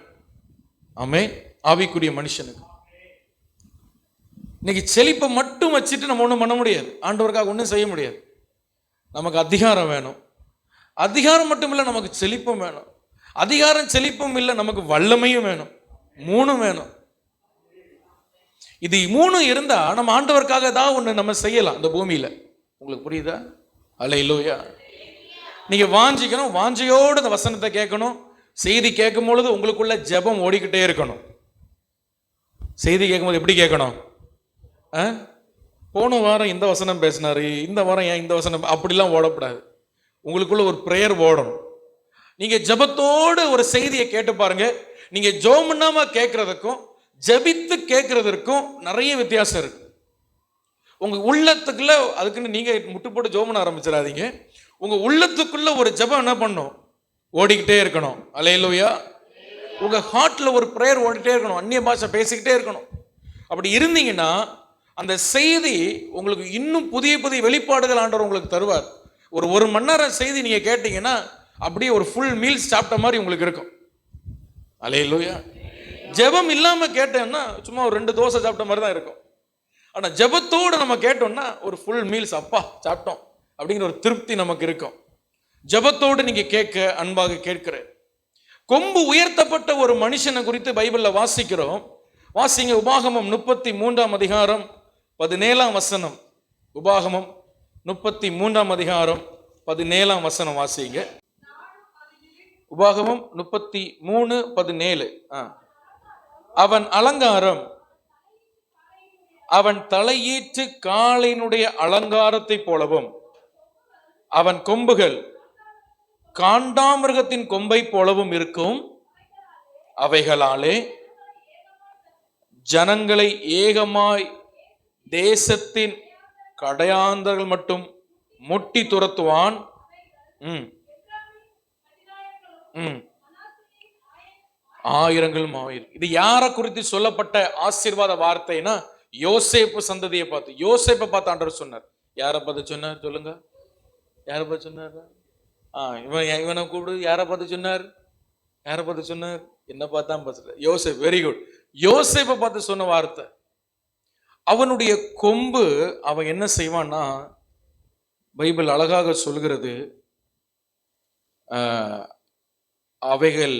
ஆமென். ஆவிக்குரிய மனுஷனுக்கு. இன்னைக்கு செழிப்பை மட்டும் வச்சுட்டு நம்ம ஒன்றும் பண்ண முடியாது. ஆண்டவருக்காக ஒன்றும் செய்ய முடியாது. நமக்கு அதிகாரம் வேணும். அதிகாரம் மட்டும் இல்லை, நமக்கு செழிப்பும் வேணும். அதிகாரம் செழிப்பும் இல்லை, நமக்கு வல்லமையும் வேணும். 3ம் வேணும். இது 3ம் இருந்தா நம்ம ஆண்டவருக்காக ஏதாவது ஒன்று நம்ம செய்யலாம் இந்த பூமியில. உங்களுக்கு புரியுதா? அல்லேலூயா. நீங்க வாஞ்சிக்கணும், வாஞ்சையோடு இந்த வசனத்தை கேட்கணும். செய்தி கேட்கும் பொழுது உங்களுக்குள்ள ஜெபம் ஓடிக்கிட்டே இருக்கணும். செய்தி கேட்கும்போது எப்படி கேட்கணும்? போன வாரம் இந்த வசனம் பேசினாரு, இந்த வாரம் ஏன் இந்த வசனம், அப்படிலாம் ஓடக்கூடாது. உங்களுக்குள்ள ஒரு பிரேயர் ஓடணும். நீங்க ஜெபத்தோடு ஒரு செய்தியை கேட்டு பாருங்க. நீங்க ஜெபம் பண்ணாம கேட்கறதுக்கும் ஜெபித்து கேட்கறதுக்கும் நிறைய வித்தியாசம் இருக்கு. உங்க உள்ளத்துக்குள்ள அதுக்குன்னு நீங்க முட்டு போட்டு ஜெபம் பண்ண ஆரம்பிச்சிடாதீங்க. உங்க உள்ளத்துக்குள்ள ஒரு ஜெபம் என்ன பண்ணும்? ஓடிக்கிட்டே இருக்கணும். அல்லேலூயா. உங்க ஹார்ட்ல ஒரு பிரேயர் ஓடிட்டே இருக்கணும். அந்நிய பாஷை பேசிக்கிட்டே இருக்கணும். அப்படி இருந்தீங்கன்னா அந்த செய்தி உங்களுக்கு இன்னும் புதிய புதிய வெளிப்பாடுகள் ஆண்டவர் உங்களுக்கு தருவார். ஒரு 1 மணி நேரம் செய்தி நீங்க கேட்டீங்கன்னா அப்படியே ஒரு ஃபுல் மீல்ஸ் சாப்பிட்ட மாதிரி உங்களுக்கு இருக்கும். அல்லேலூயா. ஜெபம் இல்லாம கேட்டோம்னா சும்மா ஒரு 2 தோசை சாப்பிட்ட மாதிரி தான் இருக்கும். ஆனா ஜெபத்தோடு நம்ம கேட்டோம்னா ஒரு ஃபுல் மீல்ஸ், அப்பா சாப்பிட்டோம் அப்படிங்கிற ஒரு திருப்தி நமக்கு இருக்கும். ஜெபத்தோடு நீங்க கேட்க அன்பாக கேட்கிறேன். கொம்பு உயர்த்தப்பட்ட ஒரு மனுஷனை குறித்து பைபிள்ல வாசிக்கிறோம். வாசிங்க. உபாகமம் 33ஆம் அதிகாரம் 17ஆம் வசனம். உபாகமம் 33ஆம் அதிகாரம் 17ஆம் வசனம் வாசிங்க. உபாகமம் 33:17. அவன் அலங்காரம் அவன் தலையீற்று காளையினுடைய அலங்காரத்தை போலவும் அவன் கொம்புகள் காண்டாமிருகத்தின் கொம்பை போலவும் இருக்கும். அவைகளாலே ஜனங்களை ஏகமாய் தேசத்தின் கடையாந்தர்கள் மட்டும் முட்டி துரத்துவான். ஆயிரங்களும் ஆயிரம். இது யாரை குறித்து சொல்லப்பட்ட ஆசீர்வாத வார்த்தைனா, யோசேப்பு சந்ததியை பார்த்து, யோசேப்பை பார்த்து ஆண்டவர் சொன்னார். யாரை பார்த்து சொன்னார்? சொல்லுங்க. யாரை பார்த்து சொன்னார்? இவனை கூப்பிடு. யாரை பார்த்து சொன்னார்? யாரை பார்த்து சொன்னார்? என்ன பார்த்தா பேசுற? யோசேப். Very good. யோசேப்பை பார்த்து சொன்ன வார்த்தை. அவனுடைய கொம்பு அவன் என்ன செய்வான்னா, பைபிள் அழகாக சொல்கிறது, அவைகள்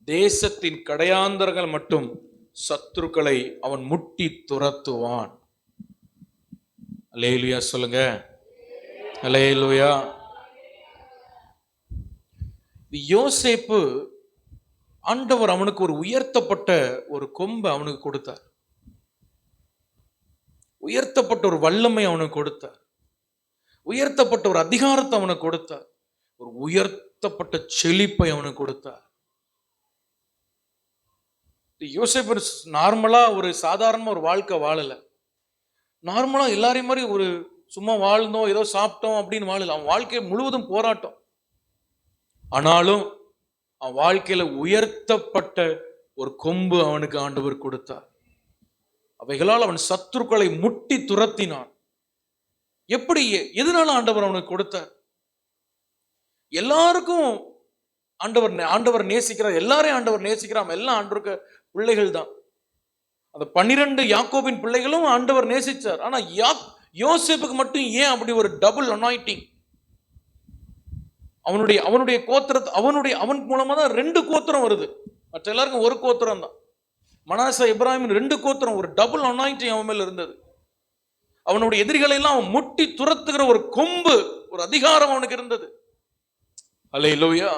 தேசத்தின் கடையாந்தர்கள் மட்டும் சத்துருக்களை அவன் முட்டி துரத்துவான். அல்லேலூயா சொல்லுங்க. அல்லேலூயா. யோசேப்பு ஆண்டவர் அவனுக்கு ஒரு உயர்த்தப்பட்ட ஒரு கொம்பை அவனுக்கு கொடுத்தார். உயர்த்தப்பட்ட ஒரு வல்லமை அவனுக்கு கொடுத்தார். உயர்த்தப்பட்ட ஒரு அதிகாரத்தை அவனுக்கு கொடுத்தார். ஒரு உயர்த்தப்பட்ட செழிப்பை அவனுக்கு கொடுத்தார். யோசேப்பு நார்மலா ஒரு சாதாரண ஒரு வாழ்க்கை வாழல. நார்மலா எல்லாரையும் மாதிரி ஒரு சும்மா வாழ்ந்தோம், ஏதோ சாப்பிட்டோம் அப்படின்னு வாழல. அவன் வாழ்க்கை முழுவதும் போராட்டம். ஆனாலும் அவன் வாழ்க்கையில உயர்த்தப்பட்ட ஒரு கொம்பு அவனுக்கு ஆண்டவர் கொடுத்தார். அவைகளால் அவன் சத்துருக்களை முட்டி துரத்தினான். எப்படி? எதனால ஆண்டவர் அவனுக்கு கொடுத்தார்? எல்லாருக்கும் ஆண்டவர் நேசிக்கிறார். எல்லாரையும் ஆண்டவர் நேசிக்கிறார். எல்லாம் ஆண்டவருக்கு பிள்ளைகள் தான். அந்த 12 யாக்கோபின் பிள்ளைகளும் ஆண்டவர் நேசிச்சார். ஆனா யோசேப்புக்கு மட்டும் ஏன் அப்படி ஒரு டபுள் அனாயிண்டிங்? அவனுடைய கோத்திரத்தை அவன் மூலமா தான் 2 கோத்திரம் வருது. மற்ற எல்லாருக்கும் ஒரு கோத்திரம் தான். மனாசே இப்ராஹிம் 2 கோத்திரம், ஒரு டபுள் அனாயிண்டிங் அவன் மேல இருந்தது. அவனுடைய எதிரிகளை எல்லாம் அவன் முட்டி துரத்துகிற ஒரு கொம்பு, ஒரு அதிகாரம் அவனுக்கு இருந்தது. அல்லேலூயா.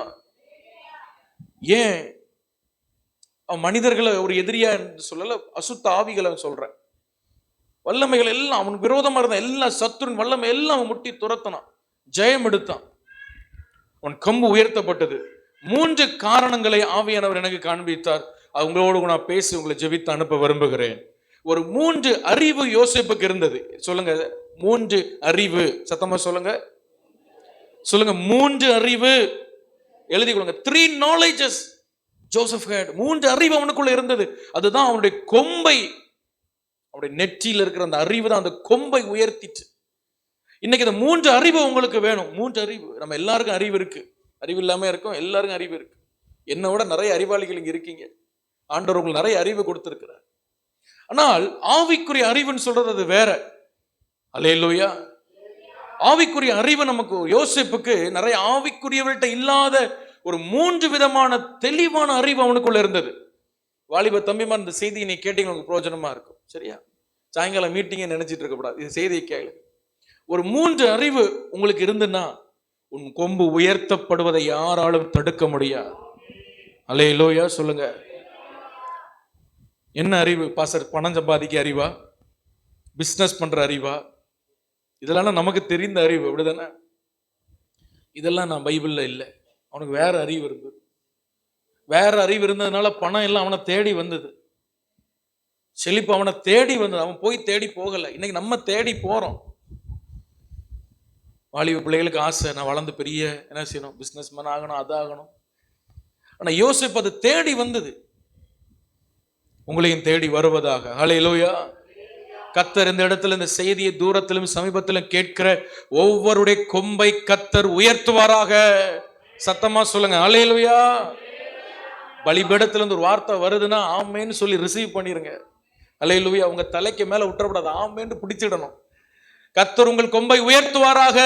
ஏன் அவன் மனிதர்களை ஒரு எதிரியா என்று சொல்லல, அசுத்த ஆவிகளை சொல்றேன். வல்லமைகள் எல்லாம் அவனுக்கு விரோதமா இருந்த எல்லா சத்துருன் வல்லமை எல்லாம் அவன் முட்டி துரத்தினான், ஜெயம் எடுத்தான். அவன் கொம்பு உயர்த்தப்பட்டது. 3 காரணங்களை ஆவியானவர் எனக்கு காண்பித்தார். அவங்களோடு நான் பேசி உங்களை ஜெபித்து அனுப்ப விரும்புகிறேன். ஒரு 3 அறிவு யோசேப்புக்கு இருந்தது. சொல்லுங்க, 3 அறிவு. சத்தமா சொல்லுங்க, சொல்லுங்க, 3 அறிவு. எழுதி கொள்ளுங்க. 3 knowledges Joseph had. 3 அறிவு அவனுக்குள்ள இருந்தது. அதுதான் அவனுடைய கொம்பை, அவனுடைய நெற்றியில் இருக்கிற அந்த அறிவு தான் அந்த கொம்பை உயர்த்திச்சு. இன்னைக்கு இந்த 3 அறிவு உங்களுக்கு வேணும். 3 அறிவு. நம்ம எல்லாருக்கும் அறிவு இருக்கு, அறிவு இல்லாம இருக்கும். எல்லாருக்கும் அறிவு இருக்கு. என்னை விட நிறைய அறிவாளிகள் இங்க இருக்கீங்க. ஆண்டவர் உங்களுக்கு நிறைய அறிவு கொடுத்திருக்கிறார். ஆனால் ஆவிக்குரிய அறிவுன்னு சொல்றது அது வேற. அல்லேலூயா. ஆவிக்குரிய அறிவு நமக்கு, யோசேப்புக்கு நிறைய ஆவிக்குரியவர்கள்ட்ட இல்லாத ஒரு 3 விதமான தெளிவான அறிவு அவனுக்குள்ள இருந்தது. வாலிப தம்பிமா, இந்த செய்தியை நீ கேட்டீங்க, உங்களுக்கு பிரயோஜனமா இருக்கும். சரியா? சாயங்காலம் மீட்டிங்க நினைச்சிட்டு இருக்க கூடாது, இது செய்தியை கேளு. ஒரு 3 அறிவு உங்களுக்கு இருந்துன்னா உன் கொம்பு உயர்த்தப்படுவதை யாராலும் தடுக்க முடியாது. அல்லேலூயா. சொல்லுங்க, என்ன அறிவு பாஸ்டர்? பணம் சம்பாதிக்க அறிவா? பிசினஸ் பண்ற அறிவா? இதெல்லாம் நமக்கு தெரிந்த அறிவு, அப்படிதானே? இதெல்லாம் நான் பைபிள்ல இல்லை. அவனுக்கு வேற அறிவு இருந்தது. வேற அறிவு இருந்ததுனால பணம் எல்லாம் அவனை தேடி வந்தது. செழிப்பு அவனை தேடி வந்தது. அவன் போய் தேடி போகல. இன்னைக்கு நம்ம தேடி போறோம். வாலிப பிள்ளைகளுக்கு ஆசை, நான் வளர்ந்து பெரிய என்ன செய்யணும், பிசினஸ் மேன் ஆகணும், அதாகணும். ஆனா யோசேப்பு அது தேடி வந்தது. உங்களையும் தேடி வருவதாக. ஹல்லேலூயா. கர்த்தர் இந்த இடத்துல இந்த செய்தியை தூரத்திலும் சமீபத்திலும் கேட்கிற ஒவ்வொருடைய கொம்பை கர்த்தர் உயர்த்துவாராக. சத்தமா சொல்லுங்க, ஹல்லேலூயா. பலிபீடத்துல இருந்து ஒரு வார்த்தை வருதுன்னா ஆமேன்னு சொல்லி ரிசீவ் பண்ணிருங்க. ஹல்லேலூயா. உங்க தலைக்கு மேல விட்டுறக்கூடாது, ஆமேன்னு பிடிச்சிடணும். கர்த்தர் உங்கள் கொம்பை உயர்த்துவாராக.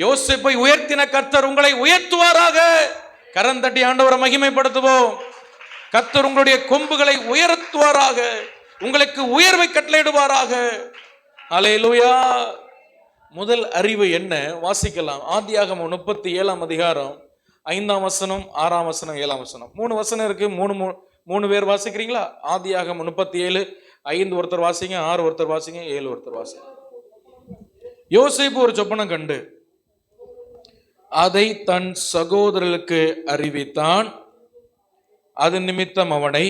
யோசேப்பை உயர்த்தின கர்த்தர் உங்களை உயர்த்துவாராக. கரந்தட்டி ஆண்டவரை மகிமைப்படுத்துவோம். கர்த்தர் உங்களுடைய கொம்புகளை உயர்த்துவாராக, உங்களுக்கு உயர்வை கட்டளையிடுவாராக. அல்லேலூயா. முதல் அறிவு என்ன? வாசிக்கலாம். ஆதியாகமம் 37ஆம் அதிகாரம் 5ஆம் வசனம், 6ஆம் வசனம், 7ஆம் வசனம். 3 வசனம் இருக்கு. 3 பேர் வாசிக்கிறீங்களா? ஆதியாகமம் 37, 5 ஒருத்தர் வாசிங்க, 6 ஒருத்தர் வாசிங்க, 7 ஒருத்தர் வாசிங்க. யோசேப்பு ஒரு சொப்பனம் கண்டு அதை தன் சகோதரர்களுக்கு அறிவித்தான். அது நிமித்தம் அவனை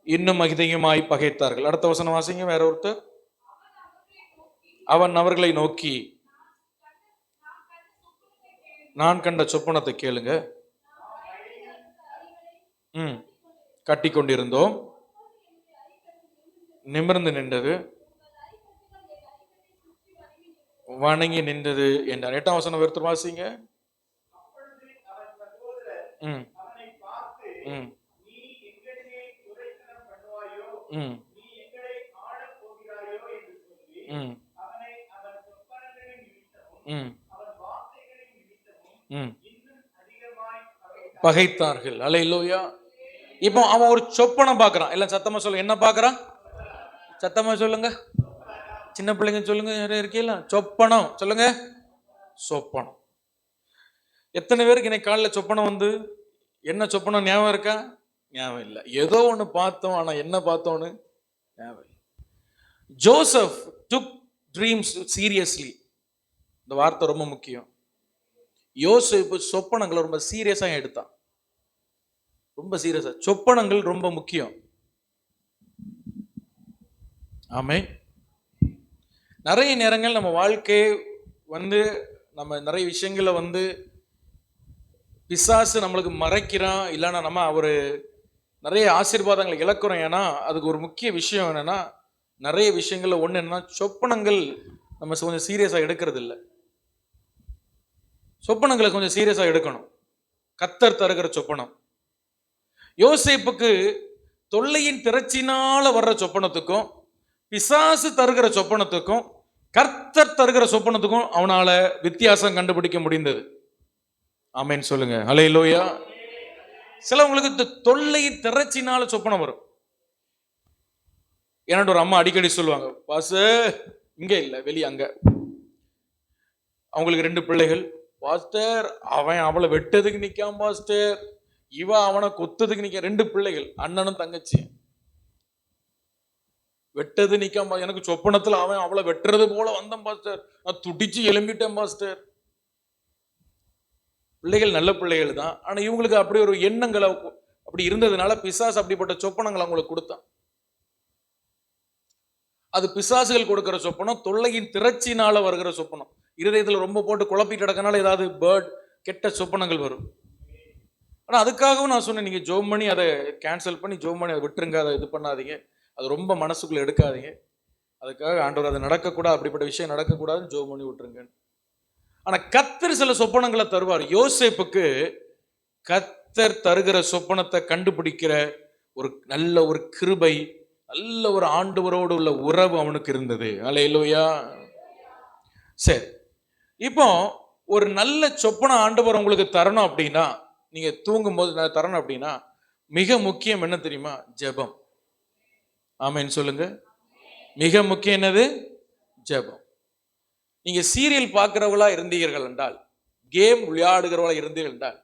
இன்னும் அதிகமாய் பகைத்தார்கள். அடுத்த வசனம் வாசிங்க. வேற ஒருத்தர். அவன் அவர்களை நோக்கி, நான் கண்ட சொப்பனத்தை கேளுங்க. கட்டி கொண்டிருந்தோம், நிமிர்ந்து நின்றது, வணங்கி நின்றது என்றார். 8ஆம் வசனம் ஒருத்தர் வாசிங்க. பகைத்தார்கள். அல்லேலூயா. இப்போ அவன் ஒரு சொப்பனம் பார்க்கறான். எல்லாம் சத்தமா சொல்லுங்க, என்ன பார்க்கறான்? சத்தமா சொல்லுங்க, சின்ன பிள்ளைங்க சொல்லுங்க, யாரும் இருக்கீங்களா? சொப்பனம் சொல்லுங்க, சொப்பனம். எத்தனை பேருக்கு இன்னைக்கு காலையில் சொப்பனம் வந்து, என்ன சொப்பனம் ஞாபகம் இருக்கா? ஞாபகம் இல்லை. ஏதோ ஒன்று பார்த்தோம், ஆனா என்ன பார்த்தோன்னு ஞாபகம் இல்லை. ஜோசப் டுக் ட்ரீம்ஸ் சீரியஸ்லி. இந்த வார்த்தை ரொம்ப முக்கியம். யோசேப்பு சொப்பனங்களை ரொம்ப சீரியஸா எடுத்தான். ரொம்ப சீரியஸா. சொப்பனங்கள் ரொம்ப முக்கியம். ஆமே. நிறைய நேரங்கள் நம்ம வாழ்க்கையை வந்து நம்ம நிறைய விஷயங்களை வந்து பிசாசு நம்மளுக்கு மறைக்கிறான், இல்லைன்னா நம்ம ஒரு நிறைய ஆசீர்வாதங்களை இழக்கிறோம். ஏன்னா அதுக்கு ஒரு முக்கிய விஷயம் என்னன்னா, நிறைய விஷயங்கள்ல ஒன்று என்னன்னா, சொப்பனங்கள் நம்ம கொஞ்சம் சீரியஸா எடுக்கிறது இல்லை. சொப்பனங்களை கொஞ்சம் சீரியஸா எடுக்கணும். கர்த்தர் தருகிற சொப்பனம். யோசேப்புக்கு தொல்லையின் திரட்சினால வர்ற சொப்பனத்துக்கும் பிசாசு தருகிற சொப்பனத்துக்கும் கர்த்தர் தருகிற சொப்பனத்துக்கும் அவனால வித்தியாசம் கண்டுபிடிக்க முடிந்தது. ஆமென் சொல்லுங்க. ஹல்லேலூயா. சிலவங்களுக்கு இந்த தொல்லை திரச்சினால சொப்பனம் வரும். என்னோட ஒரு அம்மா அடிக்கடி சொல்லுவாங்க, பாஸ்டர் இங்க இல்ல வெளியே அங்க, அவங்களுக்கு 2 பிள்ளைகள். பாஸ்டர் அவன் அவளை வெட்டதுக்கு நிக்காம பாஸ்டர், இவ அவனை கொத்ததுக்கு நிக்க. 2 பிள்ளைகள், அண்ணனும் தங்கச்சி. வெட்டது நிக்காம, எனக்கு சொப்பனத்துல அவன் அவளை வெட்டுறது போல வந்தான் பாஸ்டர், நான் துடிச்சு எழும்பிட்டேன் பாஸ்டர். பிள்ளைகள் நல்ல பிள்ளைகள் தான், ஆனா இவங்களுக்கு அப்படி ஒரு எண்ணங்களை அப்படி இருந்ததுனால பிசாசு அப்படிப்பட்ட சொப்பனங்களை அவங்களுக்கு கொடுத்தான். அது பிசாசுகள் கொடுக்கிற சொப்பனம், தொல்லையின் திரச்சினால வருகிற சொப்பனம். இருதயத்தில் ரொம்ப போட்டு குழப்பிட்டு கிடக்கனால ஏதாவது பேர்ட் கெட்ட சொப்பனங்கள் வரும். ஆனா அதுக்காகவும் நான் சொன்னேன், நீங்க ஜோம் பண்ணி அதை கேன்சல் பண்ணி ஜோம் பண்ணி அதை விட்டுருங்க, அதை இது பண்ணாதீங்க, அது ரொம்ப மனசுக்குள்ள எடுக்காதீங்க. அதுக்காக ஆண்டவர் அது நடக்கக்கூடாது, அப்படிப்பட்ட விஷயம் நடக்கக்கூடாதுன்னு ஜோம் பண்ணி விட்டுருங்க. ஆனா கர்த்தர் சில சொப்பனங்களை தருவார். யோசேப்புக்கு கர்த்தர் தருகிற சொப்பனத்தை கண்டுபிடிக்கிற ஒரு நல்ல ஒரு கிருபை, நல்ல ஒரு ஆண்டவரோடு உள்ள உறவு அவனுக்கு இருந்தது. அல்லேலூயா. சரி, இப்போ ஒரு நல்ல சொப்பனம் ஆண்டவர் உங்களுக்கு தரணும் அப்படின்னா, நீங்க தூங்கும் போது தரணும் அப்படின்னா, மிக முக்கியம் என்ன தெரியுமா? ஜெபம். ஆமென் சொல்லுங்க. மிக முக்கியம் என்னது? ஜெபம். நீங்க சீரியல் பார்க்கிறவங்களா இருந்தீர்கள் என்றால், கேம் விளையாடுகிறவளா இருந்தீர்கள் என்றால்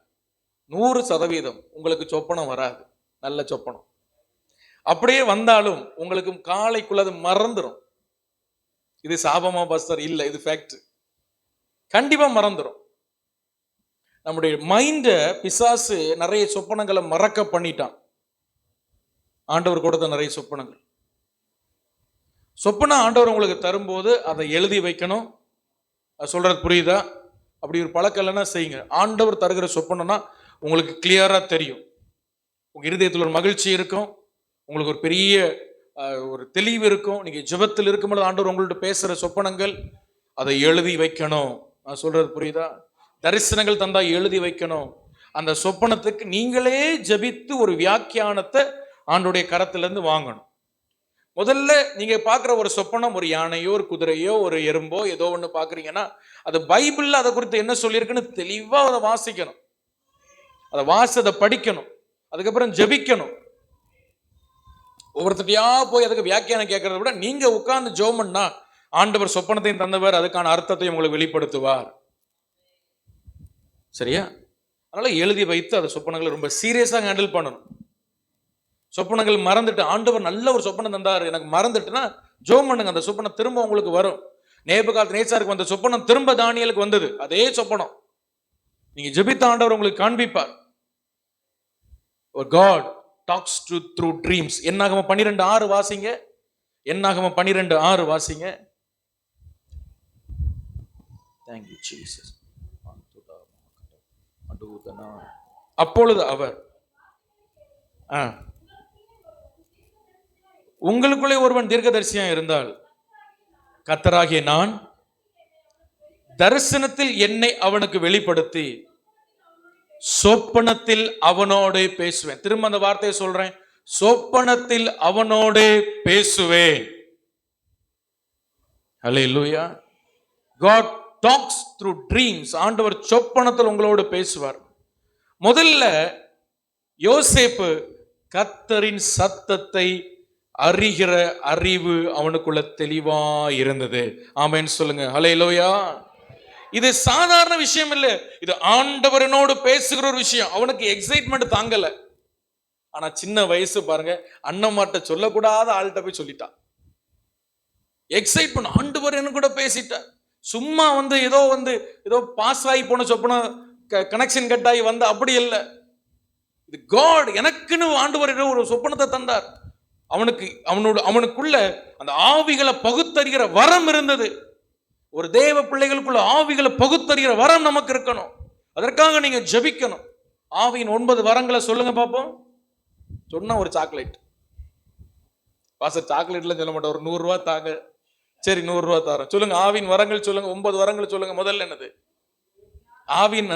100% உங்களுக்கு சொப்பனம் வராது, நல்ல சொப்பனம். அப்படியே வந்தாலும் உங்களுக்கு காலைக்குள்ள அது மறந்துடும். இது சாபமா பாஸ்டர்? இல்ல, இது ஃபேக்ட். கண்டிப்பா மறந்துடும். நம்முடைய மைண்ட பிசாசு நிறைய சொப்பனங்களை மறக்க பண்ணிட்டான். ஆண்டவர் கொடுத்த நிறைய சொப்பனங்கள், சொப்பனம் ஆண்டவர் உங்களுக்கு தரும்போது அதை எழுதி வைக்கணும். சொல்றது புரியுதா? அப்படி ஒரு பழக்கம் இல்லைன்னா செய்யுங்க. ஆண்டவர் தருகிற சொப்பனம்னா உங்களுக்கு கிளியரா தெரியும். உங்க இருதயத்தில் ஒரு மகிழ்ச்சி இருக்கும், உங்களுக்கு ஒரு பெரிய ஒரு தெளிவு இருக்கும். நீங்க ஜெபத்தில் இருக்கும்போது ஆண்டவர் உங்கள்ட்ட பேசுற சொப்பனங்கள், அதை எழுதி வைக்கணும். நான் சொல்றது புரியுதா? தரிசனங்கள் தந்தா எழுதி வைக்கணும். அந்த சொப்பனத்துக்கு நீங்களே ஜெபித்து ஒரு வியாக்கியானத்தை ஆண்டோடைய கரத்திலிருந்து வாங்கணும். முதல்ல நீங்க பாக்குற ஒரு சொப்பனம், ஒரு யானையோ ஒரு குதிரையோ ஒரு எறும்போ ஏதோ ஒண்ணு பாக்குறீங்கன்னா, அது பைபிள்ல அதை குறித்து என்ன சொல்லியிருக்குன்னு தெளிவா அதை வாசிக்கணும். அதை அதை படிக்கணும். அதுக்கப்புறம் ஜெபிக்கணும். ஒவ்வொருத்தையா போய் அதுக்கு வியாக்கியானம் கேட்கறத விட நீங்க உட்கார்ந்து ஜெபம் பண்ணா ஆண்டவர் சொப்பனத்தையும் தந்தவர், அதுக்கான அர்த்தத்தையும் உங்களுக்கு வெளிப்படுத்துவார். சரியா? அதனால எழுதி வைத்து அந்த சொப்பனங்களை ரொம்ப சீரியஸா ஹேண்டில் பண்ணணும். சொப்பனங்கள் மறந்துட்டு, ஆண்டவர் நல்ல ஒரு சொப்பனம் தந்தார், எனக்கு மறந்துட்டுனா ஜெபம் பண்ணுங்க, அந்த சொப்பனம் திரும்ப உங்களுக்கு வரும். நேபுகாத்நேச்சாருக்கு வந்த சொப்பனம் திரும்ப தானியேலுக்கு வந்தது, அதே சொப்பனம். நீங்க ஜெபித்த ஆண்டவர் உங்களுக்கு காண்பிப்பார். God talks through dreams. என்னாகமம் 12:6 வாசிங்க. என்னாகமம் 12:6 வாசிங்க. Thank you Jesus. அப்பொழுது அவர், உங்களுக்குள்ளே ஒருவன் தீர்க்கதரிசியா இருந்தால் கர்த்தராகிய நான் தரிசனத்தில் என்னை அவனுக்கு வெளிப்படுத்தி சொப்பனத்தில் அவனோடு பேசுவேன். திரும்ப அந்த வார்த்தையை சொல்றேன், சொப்பனத்தில் அவனோடு பேசுவேன். ஹல்லேலூயா. God talks through dreams. ஆண்டவர் சொப்பனத்தில் உங்களோடு பேசுவார். முதல்ல யோசேப்பு கர்த்தரின் சத்தத்தை அறிகிற அறிவு அவனுக்குள்ள தெளிவா இருந்தது. ஆமென் சொல்லுங்க. ஹல்லேலூயா. இது சாதாரண விஷயம் இல்ல, இது ஆண்டவரனோடு பேசுகிற ஒரு விஷயம். அவனுக்கு எக்ஸைட்மெண்ட் தாங்கல. ஆனா சின்ன வயசு பாருங்க, அண்ணமாட்ட சொல்லக்கூடாத ஆள்கிட்ட போய் சொல்லிட்டான். எக்ஸைட்மெண்ட், ஆண்டவர் என்ன கூட பேசிட்டார். சும்மா ஏதோ பாஸ் ஆகி போன சொப்பனம், கனெக்ஷன் கட் ஆகி வந்து அப்படி இல்லை. இது காட் எனக்குன்னு ஆண்டவர் ஒரு சொப்பனத்தை தந்தார். அவனுக்குள்ள அந்த ஆவிகளை பகுத்தறிகிற வரம் இருந்தது. ஒரு தேவ பிள்ளைகளுக்குள்ள ஆவிகளை பகுத்தறிகிற வரம் நமக்கு இருக்கணும். அதற்காக நீங்க ஜெபிக்கணும். ஆவியின் 9 வரங்களை சொல்லுங்க பாப்போம். சொன்னா ஒரு சாக்லேட். பாஸ்டர் சாக்லேட்ல சொல்ல மாட்டோம், ஒரு 100 ரூபாய் தாங்க. சரி 100 ரூபாய் தரோம். சொல்லுங்க ஆவியின் வரங்கள் சொல்லுங்க. 9 வரங்கள் சொல்லுங்க. முதல்ல என்னது? ஆவியின்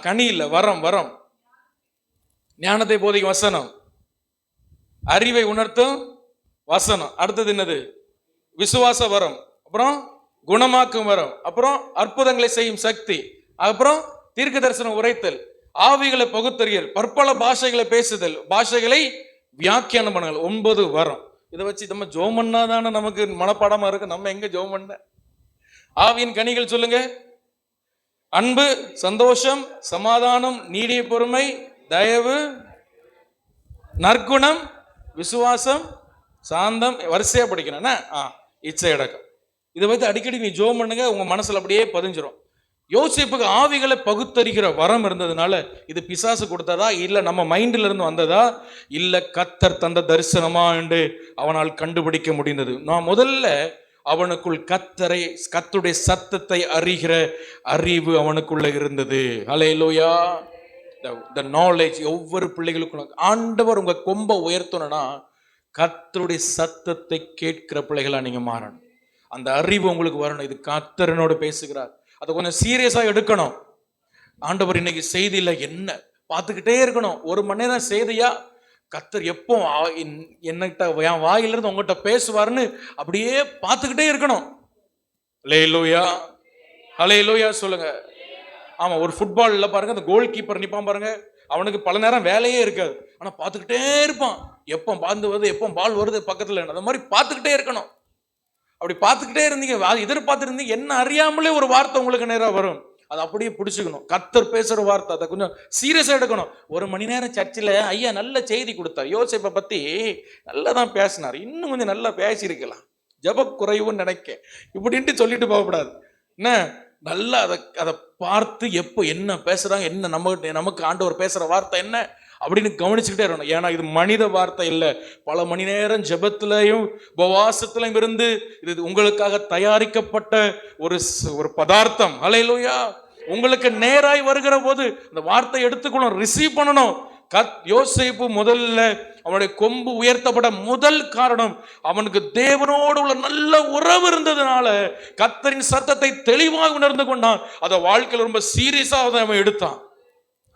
கனி இல்ல, வரம். வரம் ஞானத்தை போதிக்கும் வசனம், அறிவை உணர்த்தும் வசனம். அடுத்தது என்னது? விசுவாச வரம், அப்புறம் குணமாக்கும் வரம், அப்புறம் அற்புதங்களை செய்யும் சக்தி, அப்புறம் தீர்க்க தரிசனம் உரைத்தல், ஆவிகளை பகுத்தறியல், பற்பல பாஷைகளை பேசுதல், பாஷைகளை வியாக்கியானம் பண்ணுங்கள். 9 வரம். இதை வச்சு நம்ம ஜோம் பண்ணாதானே நமக்கு மனப்பாடமா இருக்கு. நம்ம எங்க ஜோம் பண்ண? ஆவியின் கனிகள் சொல்லுங்க. அன்பு, சந்தோஷம், சமாதானம், நீடிய பொறுமை, தயவு, நற்குணம், விசுவாசம், சாந்தம். வரிசையா படிக்கணும். இச்சை அடக்கம். இதை வைத்து அடிக்கடி நீ ஜோம் பண்ணுங்க, உங்க மனசுல அப்படியே பதிஞ்சிரும். யோசேப்புக்கு ஆவிகளை பகுத்தறிகிற வரம் இருந்ததுனால இது பிசாசு கொடுத்ததா, இல்ல நம்ம மைண்ட்ல இருந்து வந்ததா, இல்ல கர்த்தர் தந்த தரிசனமா என்று அவனால் கண்டுபிடிக்க முடிந்தது. நான் முதல்ல அவனுக்குள் கர்த்தருடைய சத்தத்தை அறிகிற அறிவு அவனுக்குள்ள இருந்தது. ஹல்லேலூயா. the knowledge. ஒவ்வொரு பிள்ளைகளுக்கும் ஆண்டவர் உங்க கொம்பை உயர்த்தணும்னா கர்த்தருடைய சத்தத்தை கேட்கிற பிள்ளைகளா நீங்க மாறணும். அந்த அறிவு உங்களுக்கு வரணும். இது கர்த்தர் என்னோட பேசுகிறார். அதை கொஞ்சம் சீரியஸா எடுக்கணும். ஆண்டவர் இன்னைக்கு செய்தியில என்ன பார்த்துக்கிட்டே இருக்கணும். 1 மணி நேரம் செய்தியா கர்த்தர் எப்போ என்னகிட்ட என் வாயிலிருந்து உங்ககிட்ட பேசுவார்னு அப்படியே பார்த்துக்கிட்டே இருக்கணும். ஹல்லேலூயா, ஹல்லேலூயா சொல்லுங்க. ஆமா, ஒரு ஃபுட்பால்ல பாருங்க, அந்த கோல் கீப்பர் நிப்பான் பாருங்க, அவனுக்கு பல நேரம் வேலையே இருக்காது, ஆனா பார்த்துக்கிட்டே இருப்பான். எப்போ பாந்து வருது, எப்போ பால் வருது பக்கத்துல, அந்த மாதிரி பார்த்துக்கிட்டே இருக்கணும். அப்படி பார்த்துக்கிட்டே இருந்தீங்க, எதிர்பார்த்துருந்தீங்க, என்ன அறியாமலே ஒரு வார்த்தை உங்களுக்கு நேரம் வரும். அதை அப்படியே பிடிச்சிக்கணும். கர்த்தர் பேசுற வார்த்தை, அதை கொஞ்சம் சீரியஸா எடுக்கணும். 1 மணி நேரம் சர்ச்சில் ஐயா நல்ல செய்தி கொடுத்தார், யோசேப்பை பத்தி நல்லா தான் பேசினார், இன்னும் கொஞ்சம் நல்லா பேசியிருக்கலாம், ஜப குறைவுன்னு நினைக்க இப்படின்ட்டு சொல்லிட்டு போகக்கூடாது. என்ன நல்லா அதை பார்த்து எப்போ என்ன பேசுறாங்க, என்ன நமக்கு ஆண்டவர் பேசுற வார்த்தை என்ன அப்படின்னு கவனிச்சுக்கிட்டே இருக்கணும். ஏன்னா இது மனித வார்த்தை இல்லை. பல மணி நேரம் ஜெபத்திலையும் உபவாசத்திலையும் இருந்து இது உங்களுக்காக தயாரிக்கப்பட்ட ஒரு பதார்த்தம். ஹல்லேலூயா. உங்களுக்கு நேராய் வருகிற போது அந்த வார்த்தை எடுத்துக்கணும், ரிசீவ் பண்ணணும். யோசேப்பு முதல்ல அவனுடைய கொம்பு உயர்த்தப்பட முதல் காரணம் அவனுக்கு தேவனோடு உள்ள நல்ல உறவு இருந்ததுனால கர்த்தரின் சத்தத்தை தெளிவாக உணர்ந்து கொண்டான். அதை வாழ்க்கையில் ரொம்ப சீரியஸா அவன் எடுத்தான்.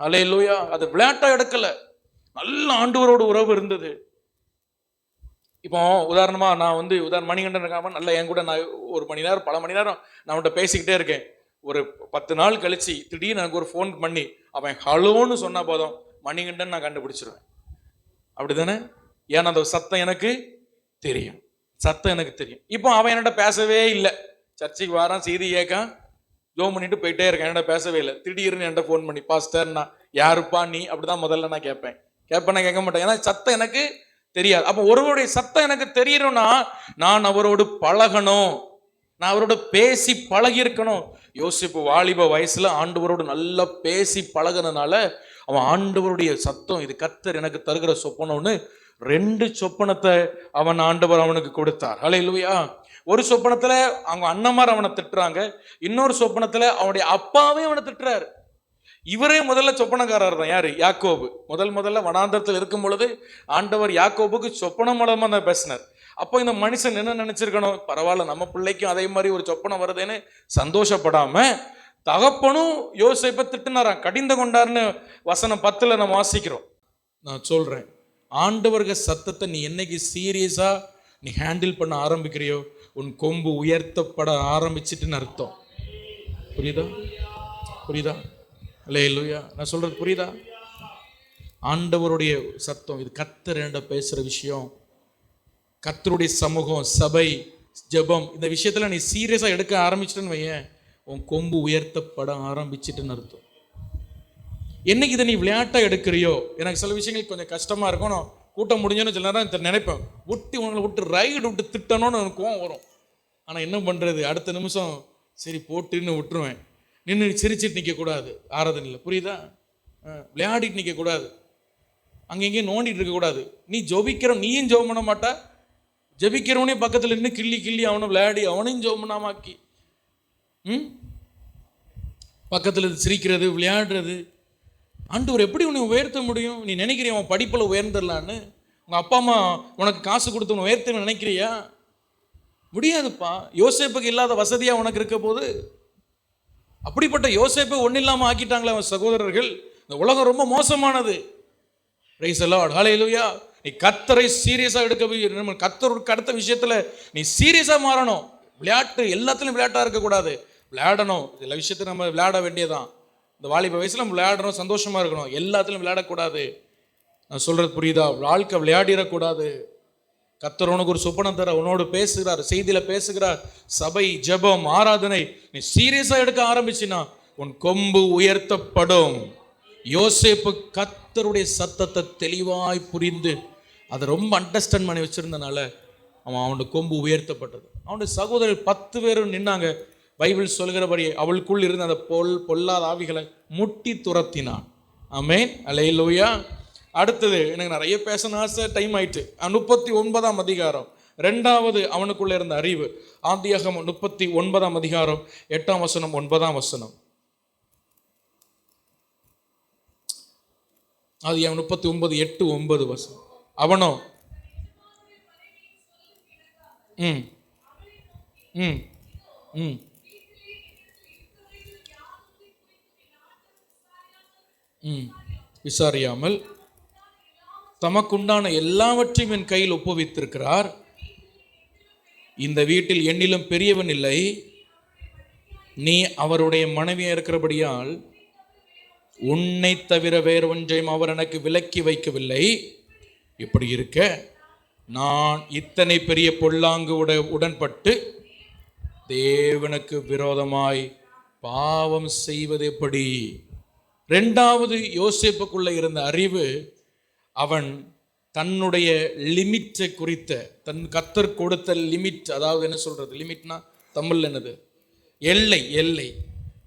ஹல்லேலூயா. அது விளையாட்டா எடுக்கல, நல்ல ஆண்டவரோடு உறவு இருந்தது. இப்போ உதாரணமா நான் மணிகண்டன் இருக்காம நல்லா என் கூட நான் 1 மணி நேரம் பல மணி நேரம் நான் அவன்கிட்ட பேசிக்கிட்டே இருக்கேன். ஒரு 10 நாள் கழிச்சு திடீர்னு எனக்கு ஒரு ஃபோன் பண்ணி அவன் ஹலோன்னு சொன்னா போதும், மணிகண்டன் நான் கண்டுபிடிச்சிருவேன். அப்படிதானே? ஏன்னா அந்த சத்தம் எனக்கு தெரியும், சத்தம் எனக்கு தெரியும். இப்போ அவன் என்கிட்ட பேசவே இல்லை, சர்ச்சைக்கு வாரான், செய்தி கேட்கான், ஜோம் பண்ணிட்டு போயிட்டே இருக்கேன், என்கிட்ட பேசவே இல்லை. திடீர்னு என்கிட்ட ஃபோன் பண்ணி பாஸ்டர்னா யாருப்பா நீ, அப்படிதான் முதல்ல நான் கேட்பேன். கேட்பேன், கேட்க மாட்டேன், ஏன்னா சத்தம் எனக்கு தெரியாது. அப்போ ஒருவருடைய சத்தம் எனக்கு தெரியணும்னா நான் அவரோடு பழகணும், நான் அவரோட பேசி பழகி இருக்கணும். யோசிப்பு வாலிப வயசுல ஆண்டவரோடு நல்லா பேசி பழகினால அவன் ஆண்டவருடைய சத்தம் இது கர்த்தர் எனக்கு தருகிற சொப்பனம்னு 2 சொப்பனத்தை ஆண்டவர் அவனுக்கு கொடுத்தார். ஹல்லேலூயா. ஒரு சொப்பனத்துல அவங்க அண்ணன்மார் அவனை திட்டுறாங்க, இன்னொரு சொப்பனத்துல அவனுடைய அப்பாவே அவனை திட்டுறாரு. இவரே முதல்ல சொப்பனக்காரர் தான். யாரு? யாக்கோபு. முதல்ல வனாந்தரத்தில் இருக்கும் பொழுது ஆண்டவர் யாக்கோபுக்கு சொப்பனம் மூலமா தான் பேசினார். அப்போ இந்த மனுஷன் என்ன நினைச்சிருக்கணும், பரவாயில்ல நம்ம பிள்ளைக்கும் அதே மாதிரி ஒரு சொப்பனம் வருதுன்னு சந்தோஷப்படாம தகப்பனும் யோசேப்பை திட்டுனாராம், கடிந்து கொண்டார்னு வசனம் 10 நம்ம வாசிக்கிறோம். நான் சொல்றேன், ஆண்டவர்க சத்தத்தை நீ என்னைக்கு சீரியஸா நீ ஹேண்டில் பண்ண ஆரம்பிக்கிறியோ உன் கொம்பு உயர்த்தப்பட ஆரம்பிச்சிட்டுன்னு அர்த்தம். புரியுதா? ஹல்லேலூயா. நான் சொல்றது புரியுதா? ஆண்டவருடைய சத்தம் இது கர்த்தர் என்கிட்ட பேசுற விஷயம். கர்த்தருடைய சமூகம், சபை, ஜெபம், இந்த விஷயத்துல நீ சீரியஸா எடுக்க ஆரம்பிச்சிட்டேன்னு வையேன், உன் கொம்பு உயர்த்தப்பட ஆரம்பிச்சிட்டுன்னு அர்த்தம். என்னைக்கு இதை நீ விளையாட்டா எடுக்கிறியோ, எனக்கு சில விஷயங்கள் கொஞ்சம் கஷ்டமா இருக்கும், நான் கூட்டம் முடிஞ்சோன்னு சில நேரம் நினைப்பேன், உங்களை விட்டு ரைடு விட்டு திட்டணும்னு எனக்கு கோவம் வரும். ஆனால் என்ன பண்ணுறது, அடுத்த நிமிஷம் சரி போட்டுன்னு விட்டுருவேன். நின்று சிரிச்சிட்டு நிற்கக்கூடாது ஆராதனையில், புரியுதா? விளையாடிட்டு நிற்கக்கூடாது, அங்கே எங்கேயும் நோண்டிட்டு இருக்கக்கூடாது. நீ நீயும் ஜெபம் பண்ண மாட்டா, ஜெபிக்கிறவனே பக்கத்தில் நின்று கிள்ளி அவனை விளையாடி அவனையும் ஜெபம் பண்ணாமாக்கி பக்கத்தில் சிரிக்கிறது விளையாடுறது. ஆண்டவர் எப்படி உன்னை உயர்த்த முடியும்? நீ நினைக்கிறியா அவன் படிப்பில் உயர்ந்துடலான்னு? உங்கள் அப்பா அம்மா உனக்கு காசு கொடுத்து உன்னை உயர்த்த நினைக்கிறியா? முடியாதுப்பா. யோசேப்புக்கு இல்லாத வசதியாக உனக்கு இருக்க போது. அப்படிப்பட்ட யோசேப்பை ஒன்றும் இல்லாமல் ஆக்கிட்டாங்களே அவன் சகோதரர்கள். இந்த உலகம் ரொம்ப மோசமானது. பிரைஸ் தி லார்ட், ஹல்லேலூயா. நீ கர்த்தரை சீரியஸா எடுக்க, கர்த்தருக்கு அடுத்த விஷயத்துல நீ சீரியஸா மாறணும். விளையாட்டு எல்லாத்துலயும் விளையாட்டா இருக்கக்கூடாது, விளையாடணும். எல்லா விஷயத்தையும் நம்ம விளையாட வேண்டியதான். இந்த வாலிப வயசுல நம்ம விளையாடணும், சந்தோஷமா இருக்கணும். எல்லாத்துலயும் விளையாடக்கூடாது. நான் சொல்றது புரியுதா? வாழ்க்கை விளையாடிடக்கூடாது. கர்த்தர் உனக்கு ஒரு சொப்பனம் தர, உன்னோடு பேசுகிறார், செய்தியில பேசுகிறார். சபை, ஜெபம், ஆராதனை நீ சீரியஸா எடுக்க ஆரம்பிச்சினா உன் கொம்பு உயர்த்தப்படும். யோசேப்பு கர்த்தருடைய சத்தத்தை தெளிவாய் புரிந்து அதை ரொம்ப அண்டர்ஸ்டாண்ட் பண்ணி வச்சிருந்தனால அவனுடைய கொம்பு உயர்த்தப்பட்டது. அவனுடைய சகோதரர் 10 பேரும் நின்னாங்க. பைபிள் சொல்கிறபடி அவளுக்குள் இருந்த அந்த பொல்லாத ஆவிகளை முட்டி துரத்தினான். ஆமென், அல்லேலூயா. அடுத்தது எனக்கு நிறைய பேசணும் ஆசை, டைம் ஆயிட்டு. 39ஆம் அதிகாரம் 2வது அவனுக்குள்ள இருந்த அறிவு. ஆதியாகமம் 39ஆம் அதிகாரம் 8ஆம் வசனம் 9ஆம் வசனம். ஆதியாகமம் 39 8 9 வசனம். அவனோ விசாரியாமல் தமக்குண்டான எல்லாவற்றையும் என் கையில் ஒப்புவித்திருக்கிறார். இந்த வீட்டில் என்னிலும் பெரியவன் இல்லை. நீ அவருடைய மனைவியா இருக்கிறபடியால் உன்னை தவிர வேறு ஒன்றையும் அவர் எனக்கு விலக்கி வைக்கவில்லை. இப்படி இருக்க நான் இத்தனை பெரிய பொல்லாங்கு உடன்பட்டு தேவனுக்கு விரோதமாய் பாவம் செய்வது எப்படி? 2வது யோசேப்புக்குள்ள இருந்த அறிவு, அவன் தன்னுடைய லிமிட்டை குறித்த, தன் கர்த்தர் கொடுத்த லிமிட், அதாவது என்ன சொல்றது, லிமிட்னா தமிழ்ல என்னது, எல்லை,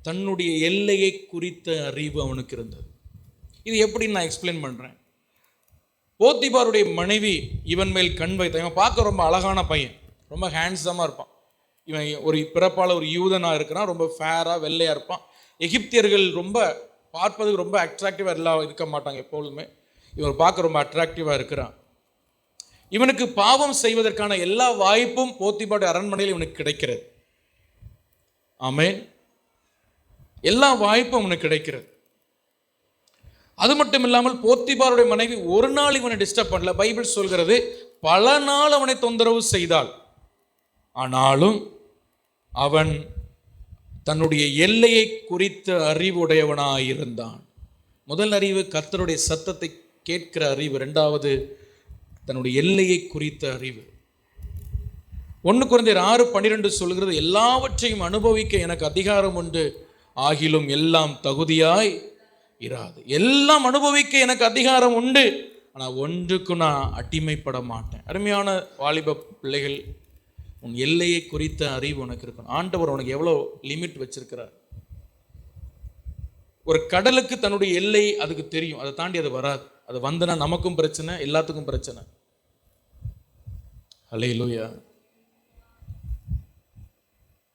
தன்னுடைய எல்லையை குறித்த அறிவு அவனுக்கு இருந்தது. இது எப்படி நான் எக்ஸ்பிளைன் பண்றேன். போத்திபாருடைய மனைவி இவன் மேல் கண் வைத்த, இவன் பார்க்க ரொம்ப அழகான பையன், ரொம்ப ஹேண்ட்ஸமா இருப்பான். இவன் ஒரு பிறப்பால ஒரு யூதனா இருக்கிறான், ரொம்ப ஃபேரா வெள்ளையா இருப்பான். எகிப்தியர்கள் ரொம்ப பார்ப்பதுக்கு ரொம்ப அட்ராக்டிவா எல்லாம் இருக்க மாட்டாங்க எப்பொழுதுமே. இவன் பார்க்க ரொம்ப அட்ராக்டிவா இருக்கிறான். இவனுக்கு பாவம் செய்வதற்கான எல்லா வாய்ப்பும் போத்திபாருடைய அரண்மனையில் இவனுக்கு கிடைக்கிறது. ஆமென், எல்லா வாய்ப்பும் அவனுக்கு கிடைக்கிறது. அது மட்டும் இல்லாமல் போத்திபாருடைய மனைவி ஒரு நாள் இவனை டிஸ்டர்ப் பண்ணல. பைபிள் சொல்கிறது பல நாள் அவனை தொந்தரவு செய்தாள். ஆனாலும் அவன் தன்னுடைய எல்லையை குறித்த அறிவுடையவனாயிருந்தான். முதல் அறிவு கர்த்தருடைய சத்தத்தை கேட்கிற அறிவு. 2வது தன்னுடைய எல்லையை குறித்த அறிவு. 1 கொரிந்தியர் 6:12 சொல்கிறது, எல்லாவற்றையும் அனுபவிக்க எனக்கு அதிகாரம் உண்டு, ஆகிலும் எல்லாம் தகுதியாய் இராது. எல்லாம் அனுபவிக்க எனக்கு அதிகாரம் உண்டு, ஆனால் ஒன்றுக்கு நான் அடிமைப்பட மாட்டேன். அருமையான வாலிப பிள்ளைகள், உன் எல்லையை குறித்த அறிவு உனக்கு இருக்கணும். ஆண்டவர் உனக்கு எவ்வளோ லிமிட் வச்சிருக்கிறார். ஒரு கடலுக்கு தன்னுடைய எல்லை அதுக்கு தெரியும், அதை தாண்டி அது வராது. அது வந்தனா நமக்கும் பிரச்சனை, எல்லாத்துக்கும் பிரச்சனை. அல்லேலூயா,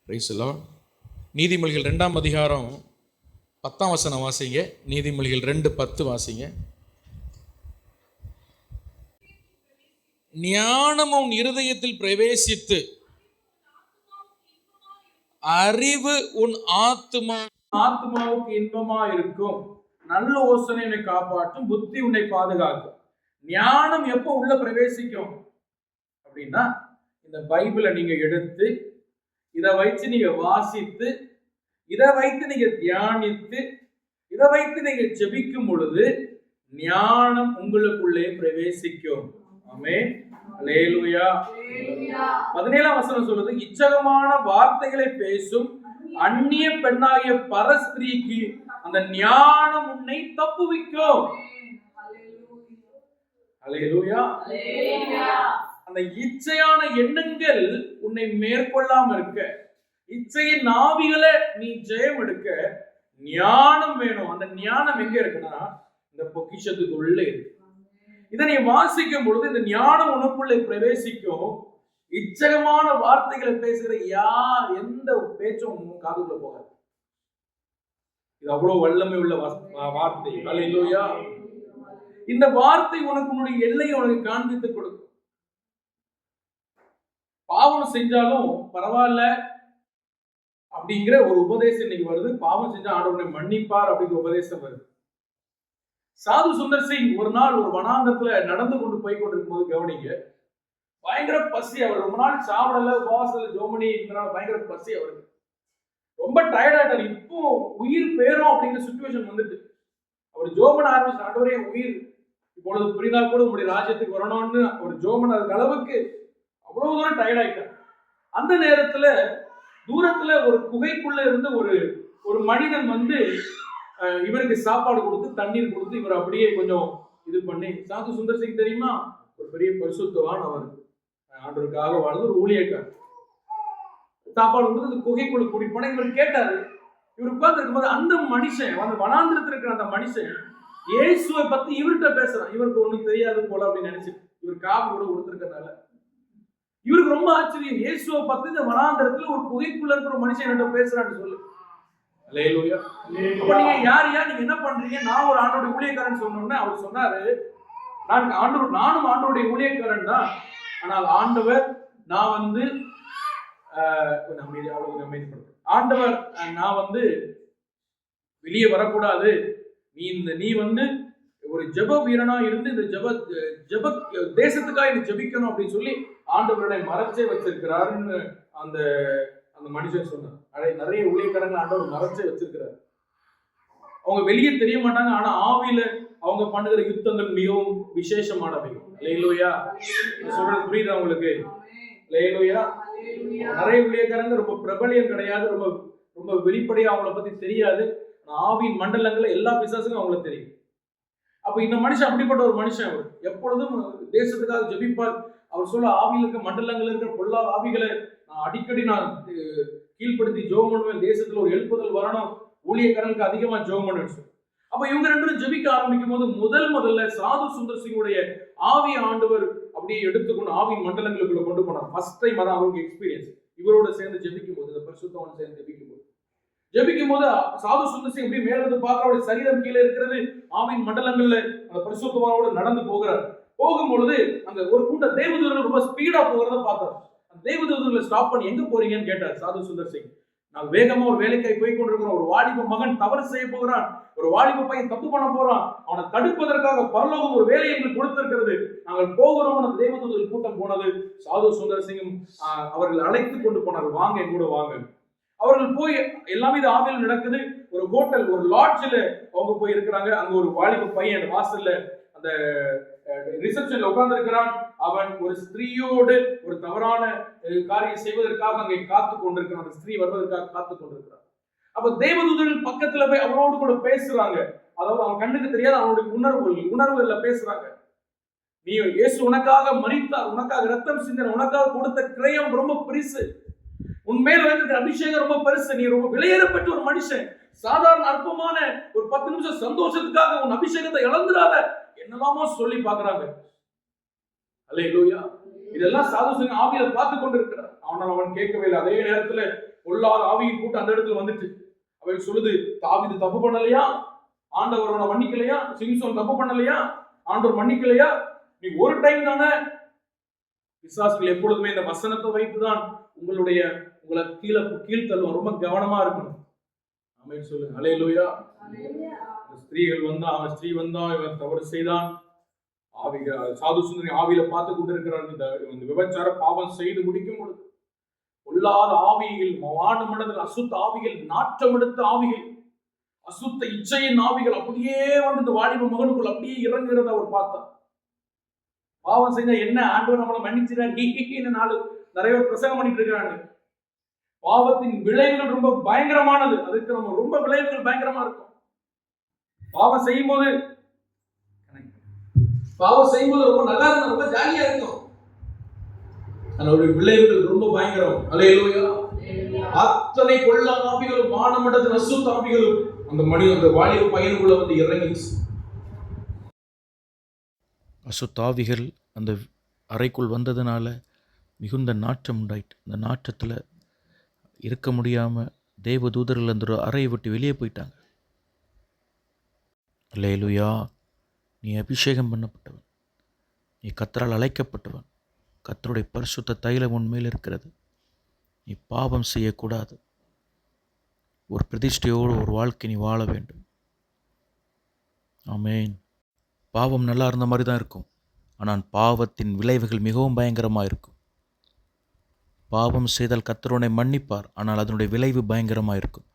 பிரைஸ் தி லார்ட். நீதிமொழிகள் 2ஆம் அதிகாரம் 10ஆம் வசனம் வாசிங்க. நீதிமொழிகள் 2:10 வாசிங்க. ஞானம் உன் இருதயத்தில் பிரவேசித்து அறிவு உன் ஆத்மாவுக்கு இன்பமா இருக்கும். நல்ல யோசனை உன்னை காப்பாற்றும், புத்தி உன்னை பாதுகாக்கும். ஞானம் எப்போ உள்ள பிரவேசிக்கும் அப்படின்னா, இந்த பைபிளை நீங்க எடுத்து இதை வைத்து நீங்க வாசித்து, இதை வைத்து நீங்க தியானித்து, இதை வைத்து நீங்க ஜெபிக்கும் பொழுது ஞானம் உங்களுக்குள்ளே பிரவேசிக்கும். ஆமென், அல்லேலூயா. 17ஆம் வசனம் சொல்லுது, இச்சகமான வார்த்தைகளை பேசும் அந்நிய பெண்ணாகிய பரஸ்திரீக்கு அந்த ஞானம் உன்னை தப்புவிக்கும். அல்லேலூயா. அந்த இச்சையான எண்ணங்கள் உன்னை மேற்கொள்ளாம இருக்க, இச்சையின் ஆவிகளை நீ ஜெயம் எடுக்க ஞானம் வேணும். அந்த ஞானம் எங்க இருக்குன்னா இந்த பொக்கிஷத்துக்கு உள்ளே இருக்கு. இதை நீ வாசிக்கும் பொழுது இந்த ஞானம் உனக்குள்ளே பிரவேசிக்கும். இச்சகமான வார்த்தைகளை பேசுகிற எந்த பேச்சும் காதுக்குள்ள போகாது. இது அவ்வளவு வல்லமை உள்ள வார்த்தை. அல்லேலூயா. இந்த வார்த்தை உனக்கு உன்னுடைய எல்லையை உனக்கு காண்பித்து கொடுக்கும். பாவம் செஞ்சாலும் பரவாயில்ல அப்படிங்கிற ஒரு உபதேசம் இன்னைக்கு வருது. பாவம் செஞ்சா ஆண்டவரை மன்னிப்பார் அப்படிங்கிற உபதேசம் வருது. சாது சுந்தர் சிங் ஒரு நாள் ஒரு வனாந்தரத்துல நடந்து கொண்டு போய் கொண்டிருக்கும் போது கவனிங்க, பயங்கர பசி. அவர் ரொம்ப நாள் சாப்பிடல, உபவாசல ஜோமனி இருந்தனால பயங்கர பசி அவருக்கு. ரொம்ப டயர்டாயிட்டார். இப்போ உயிர் பேரும் அப்படிங்கிற சுச்சுவேஷன் வந்துட்டு அவர் ஜோமன் ஆரம்பிச்ச ஆண்டவரே உயிர் இப்பொழுது புரிந்தால் கூட உங்களுடைய ராஜ்யத்துக்கு வரணும்னு ஒரு ஜோமன் அதுக்கு அளவுக்கு அவ்வளவு தூரம் டயர்ட் ஆயிட்டார். அந்த நேரத்துல தூரத்துல ஒரு குகைக்குள்ள இருந்து ஒரு மனிதன் வந்து இவருக்கு சாப்பாடு கொடுத்து தண்ணீர் கொடுத்து இவர் அப்படியே கொஞ்சம் இது பண்ணி, சாது சுந்தர் சிங் தெரியுமா, ஒரு பெரிய பரிசுத்தவான், அவர் ஆண்டவருக்காக வாழ்ந்து ஒரு ஊழியக்கார், சாப்பாடு கொடுத்து அந்த குகைக்குள்ள கூடி போன இவர் கேட்டாரு. இவர் உட்கார்ந்து இருக்கும்போது அந்த மனுஷன், அந்த வனாந்திரத்தில் இருக்கிற அந்த மனுஷன் இயேசுவை பத்தி இவர்கிட்ட பேசுறான். இவருக்கு ஒண்ணும் தெரியாது போல அப்படின்னு நினைச்சு இவர் காப்பு கூட கொடுத்துருக்கனால இவருக்கு ரொம்ப ஆச்சரியம். இயேசுவை பத்தி இந்த வனாந்திரத்துல ஒரு குகைக்குள்ள இருக்கிற ஒரு மனுஷன் என்கிட்ட பேசுறான்னு சொல்லு. அல்லேலூயா. அப்ப நீங்க நீங்க என்ன பண்றீங்க? நான் ஒரு ஆண்டோட ஊழியக்காரன் சொன்னோம்னா அவர் சொன்னாரு, நானும் ஆண்டோடைய ஊழியக்காரன் தான். ஆனால் ஆண்டவர் நான் வந்து ஆண்டவர் நான் வந்து வெளியே வரக்கூடாது, நீ வந்து ஒரு ஜெப வீரனா இருந்து இந்த ஜெப தேசத்துக்காக நீ ஜெபிக்கணும் அப்படின்னு சொல்லி ஆண்டவருடைய மறைச்சே வச்சிருக்கிறாருன்னு அந்த அந்த மனுஷன் சொன்னார். நிறைய ஊழியக்காரங்க ஆண்டவர் மறைச்சே வச்சிருக்கிறார். அவங்க வெளியே தெரிய மாட்டாங்க, ஆனா ஆவியில அவங்க பண்ணுகிற யுத்தங்கள் மிகவும் விசேஷமானவைகள். அல்லேலூயா. சொல்றது புரியுதா உங்களுக்கு? அல்லேலூயா. நிறைய ஊழியக்காரங்க ரொம்ப பிரபலியம் கிடையாது, ரொம்ப ரொம்ப வெளிப்படையா அவங்கள பத்தி தெரியாது. ஆவியின் மண்டலங்கள்ல எல்லா பிசாசுக்கும் அவங்களுக்கு தெரியும். அப்ப இந்த மனுஷன் அப்படிப்பட்ட ஒரு மனுஷன். அவர் எப்பொழுதும் தேசத்துக்காக ஜெபிப்பார். அவர் சொல்ல ஆவியில் இருக்க மண்டலங்கள் இருக்கிற பொல்லா ஆவிகளை நான் அடிக்கடி கீழ்படுத்தி ஜெபம் பண்ணுவேன். தேசத்துல ஒரு எழுப்புதல் வரணும், ஊழியக்காரனுக்கு அதிகமா ஜெபம் பண்ணுவேன். அப்ப இவங்க ரெண்டு பேரும் ஜெபிக்க ஆரம்பிக்கும் போது முதல்ல சாது சுந்தர் சிங்குடைய ஆவி ஆண்டவர் அப்படியே எடுத்துக்கொண்டு ஆவியின் மண்டலங்களுக்குள்ள கொண்டு போனார். ஃபர்ஸ்ட் டைம் அதான் அவருக்கு எக்ஸ்பீரியன்ஸ். இவரோட சேர்ந்து ஜெபிக்கும் போது, இந்த பரிசுத்தவான் சேர்ந்து ஜெபிக்கும் போது சாது சுந்தர் சிங் அப்படியே மேல இருந்து பார்க்க அவருடைய சரீரம் கீழே இருக்கிறது. ஆவியின் மண்டலங்கள்ல அந்த பரிசுத்தவானோட நடந்து போகிறார். போகும்பொழுது அங்க ஒரு கூட்ட தேவதூதர்கள் ரொம்ப ஸ்பீடா போகிறத பார்த்தார். அந்த தேவதூதர்களை ஸ்டாப் பண்ணி எங்க போறீங்கன்னு கேட்டார் சாது சுந்தர் சிங். நான் வேகமா ஒரு வேலைக்காய் போய் கொண்டிருக்கிறோம். ஒரு வாலிப மகன் தவறு செய்ய போகிறான், ஒரு வாலிப பையன் தப்பு பண்ண போறான், அவனை தடுப்பதற்காக பரலோகம் ஒரு வேலையை எங்களுக்கு கொடுத்திருக்கிறது, நாங்கள் போகிறோம். அந்த தேவதூதர்கள் கூட்டம் போனது. சாது சுந்தர் சிங்கும் அவர்கள் அழைத்து கொண்டு போனார், வாங்க என் கூட வாங்க. அவர்கள் போய் எல்லாமே இது ஆவியில் நடக்குது. ஒரு ஹோட்டல், ஒரு லாட்ஜில் அவங்க போய் இருக்கிறாங்க. அங்க ஒரு வாலிப பையன் வாசல்ல அந்த ரிசப்ஷன்ல உட்கார்ந்து இருக்கிறான். அவன் ஒரு ஸ்திரீயோடு ஒரு தவறான காரியம் செய்வதற்காக அங்கே காத்து கொண்டிருக்கிறான். அந்த ஸ்திரீ வருவதற்காக காத்து கொண்டிருக்கிறான். அப்ப தேவதூதர்கள் பக்கத்துல போய் அவனோடு கூட பேசுறாங்க. அதாவது அவன் கண்ணுக்கு தெரியாத அவனுடைய உணர்வுகள்ல பேசுறாங்க. நீ இயேசு உனக்காக மரித்தார், உனக்காக ரத்தம் சிந்தினார், உனக்காக கொடுத்த கிரயம் ரொம்ப பெருசு, உன்மேல் வைத்திருக்கிற அபிஷேகம் ரொம்ப பெருசு, நீ ரொம்ப விலையேறப்பட்ட ஒரு மனுஷன், சாதாரண அற்பமான ஒரு 10 நிமிஷம் சந்தோஷத்துக்காக உன் அபிஷேகத்தை இழந்துடாத, என்னெல்லாமோ சொல்லி பாக்குறாங்க. அல்லேலூயா. இதெல்லாம் சாது சிங் ஆவியில பார்த்து கொண்டு இருக்கிறார். ஆனால் அவன் கேட்கவே இல்லை. அதே நேரத்துல பொல்லாத ஆவியின் கூட்டம் அந்த இடத்துல வந்துட்டு அவள் சொல்லுது, தாவீது தப்பு பண்ணலையா, ஆண்டவர் அவனை மன்னிக்கலையா, சிம்சோன் தப்பு பண்ணலையா, ஆண்டவர் மன்னிக்கலையா, நீ ஒரு டைம் தானே. பிசாசுகள் எப்பொழுதுமே இந்த வசனத்தை வைத்துதான் உங்களை கீழ்த்தள்ளும். ரொம்ப கவனமா இருக்கணும். ஆமென் சொல்லுங்க. அல்லேலூயா. அவன் ஸ்திரீ வந்தா, இவன் தவறு செய்தான். சாது சுந்தரி ஆவியில பார்த்து கொண்டிருக்கிறார். இந்த விபச்சார பாவம் செய்து முடிக்கும் பொழுது பொல்லாத ஆவிகள், வான மனதில் அசுத்த ஆவிகள், நாற்றம் எடுத்த ஆவிகள், அசுத்த இச்சையின் ஆவிகள் அப்படியே வந்து இந்த வாலிப மகனுக்குள் அப்படியே இறங்குகிறத அவர் பார்த்தார். பாவம் செஞ்சா என்ன, ஆண்டவர் நம்மளை மன்னிச்சிடார் நிறைய பேர் பிரசங்கம் பண்ணிட்டு இருக்கிறாங்க. பாவத்தின் விளைவுகள் ரொம்ப பயங்கரமானது. அதுக்கு நம்ம ரொம்ப விளைவுகள் பயங்கரமா இருக்கும். பாவம் செய்யும் போது ரொம்ப நல்லா இருக்கும், ரொம்ப ஜாலியா இருக்கும். அதனுடைய விளைவுகள் ரொம்ப பயங்கரம். அல்லேலூயா. அத்தனை கொள்ள ஆவிகளும் வானமண்டலத்தின் அசுத்த ஆவிகளும் அந்த வாலிப பையனுக்குள்ள வந்து இறங்கிச்சு. அசுத்தாவிகள் அந்த அறைக்குள் வந்ததுனால மிகுந்த நாற்றம் உண்டாயிட்டு. அந்த நாற்றத்தில் இருக்க முடியாமல் தேவதூதர்கள் அந்த அறையை விட்டு வெளியே போயிட்டாங்க. அல்லேலூயா. நீ அபிஷேகம் பண்ணப்பட்டவன், நீ கர்த்தரால் அழைக்கப்பட்டவன், கர்த்தருடைய பரிசுத்த தைலம் உன்மேல் இருக்கிறது. நீ பாவம் செய்யக்கூடாது. ஒரு பிரதிஷ்டையோடு ஒரு வாழ்க்கை நீ வாழ வேண்டும். ஆமென். பாவம் நல்லா இருந்த மாதிரி தான் இருக்கும். ஆனால் பாவத்தின் விளைவுகள் மிகவும் பயங்கரமாக இருக்கும். பாவம் செய்தால் கர்த்தர் உன்னை மன்னிப்பார், ஆனால் அதனுடைய விளைவு பயங்கரமாக இருக்கும்.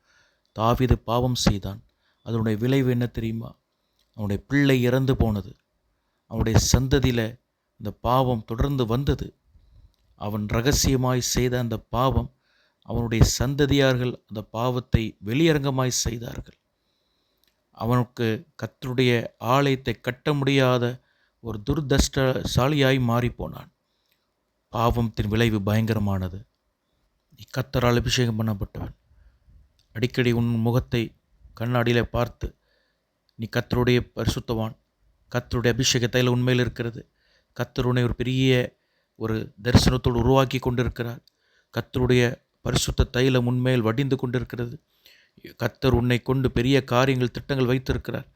தாவீது பாவம் செய்தான். அதனுடைய விளைவு என்ன தெரியுமா? அவனுடைய பிள்ளை இறந்து போனது. அவனுடைய சந்ததியில் இந்த பாவம் தொடர்ந்து வந்தது. அவன் இரகசியமாய் செய்த அந்த பாவம், அவனுடைய சந்ததியார்கள் அந்த பாவத்தை வெளியரங்கமாய் செய்தார்கள். அவனுக்கு கர்த்தருடைய ஆலயத்தை கட்ட முடியாத ஒரு துர்தஷ்டசாலியாய் மாறிப்போனான். பாவத்தின் விளைவு பயங்கரமானது. நீ கர்த்தரால் அபிஷேகம் பண்ணப்பட்டவன். அடிக்கடி உன் முகத்தை கண்ணாடியில் பார்த்து, நீ கர்த்தருடைய பரிசுத்தவான், கர்த்தருடைய அபிஷேக தைலம் உண்மையில் இருக்கிறது, கர்த்தர் உன்னை ஒரு பெரிய ஒரு தரிசனத்தோடு உருவாக்கி கொண்டிருக்கிறார், கர்த்தருடைய பரிசுத்த தைலம் உண்மையில் வடிந்து கொண்டிருக்கிறது, கர்த்தர் உன்னை கொண்டு பெரிய காரியங்கள் திட்டங்கள் வைத்திருக்கிறார்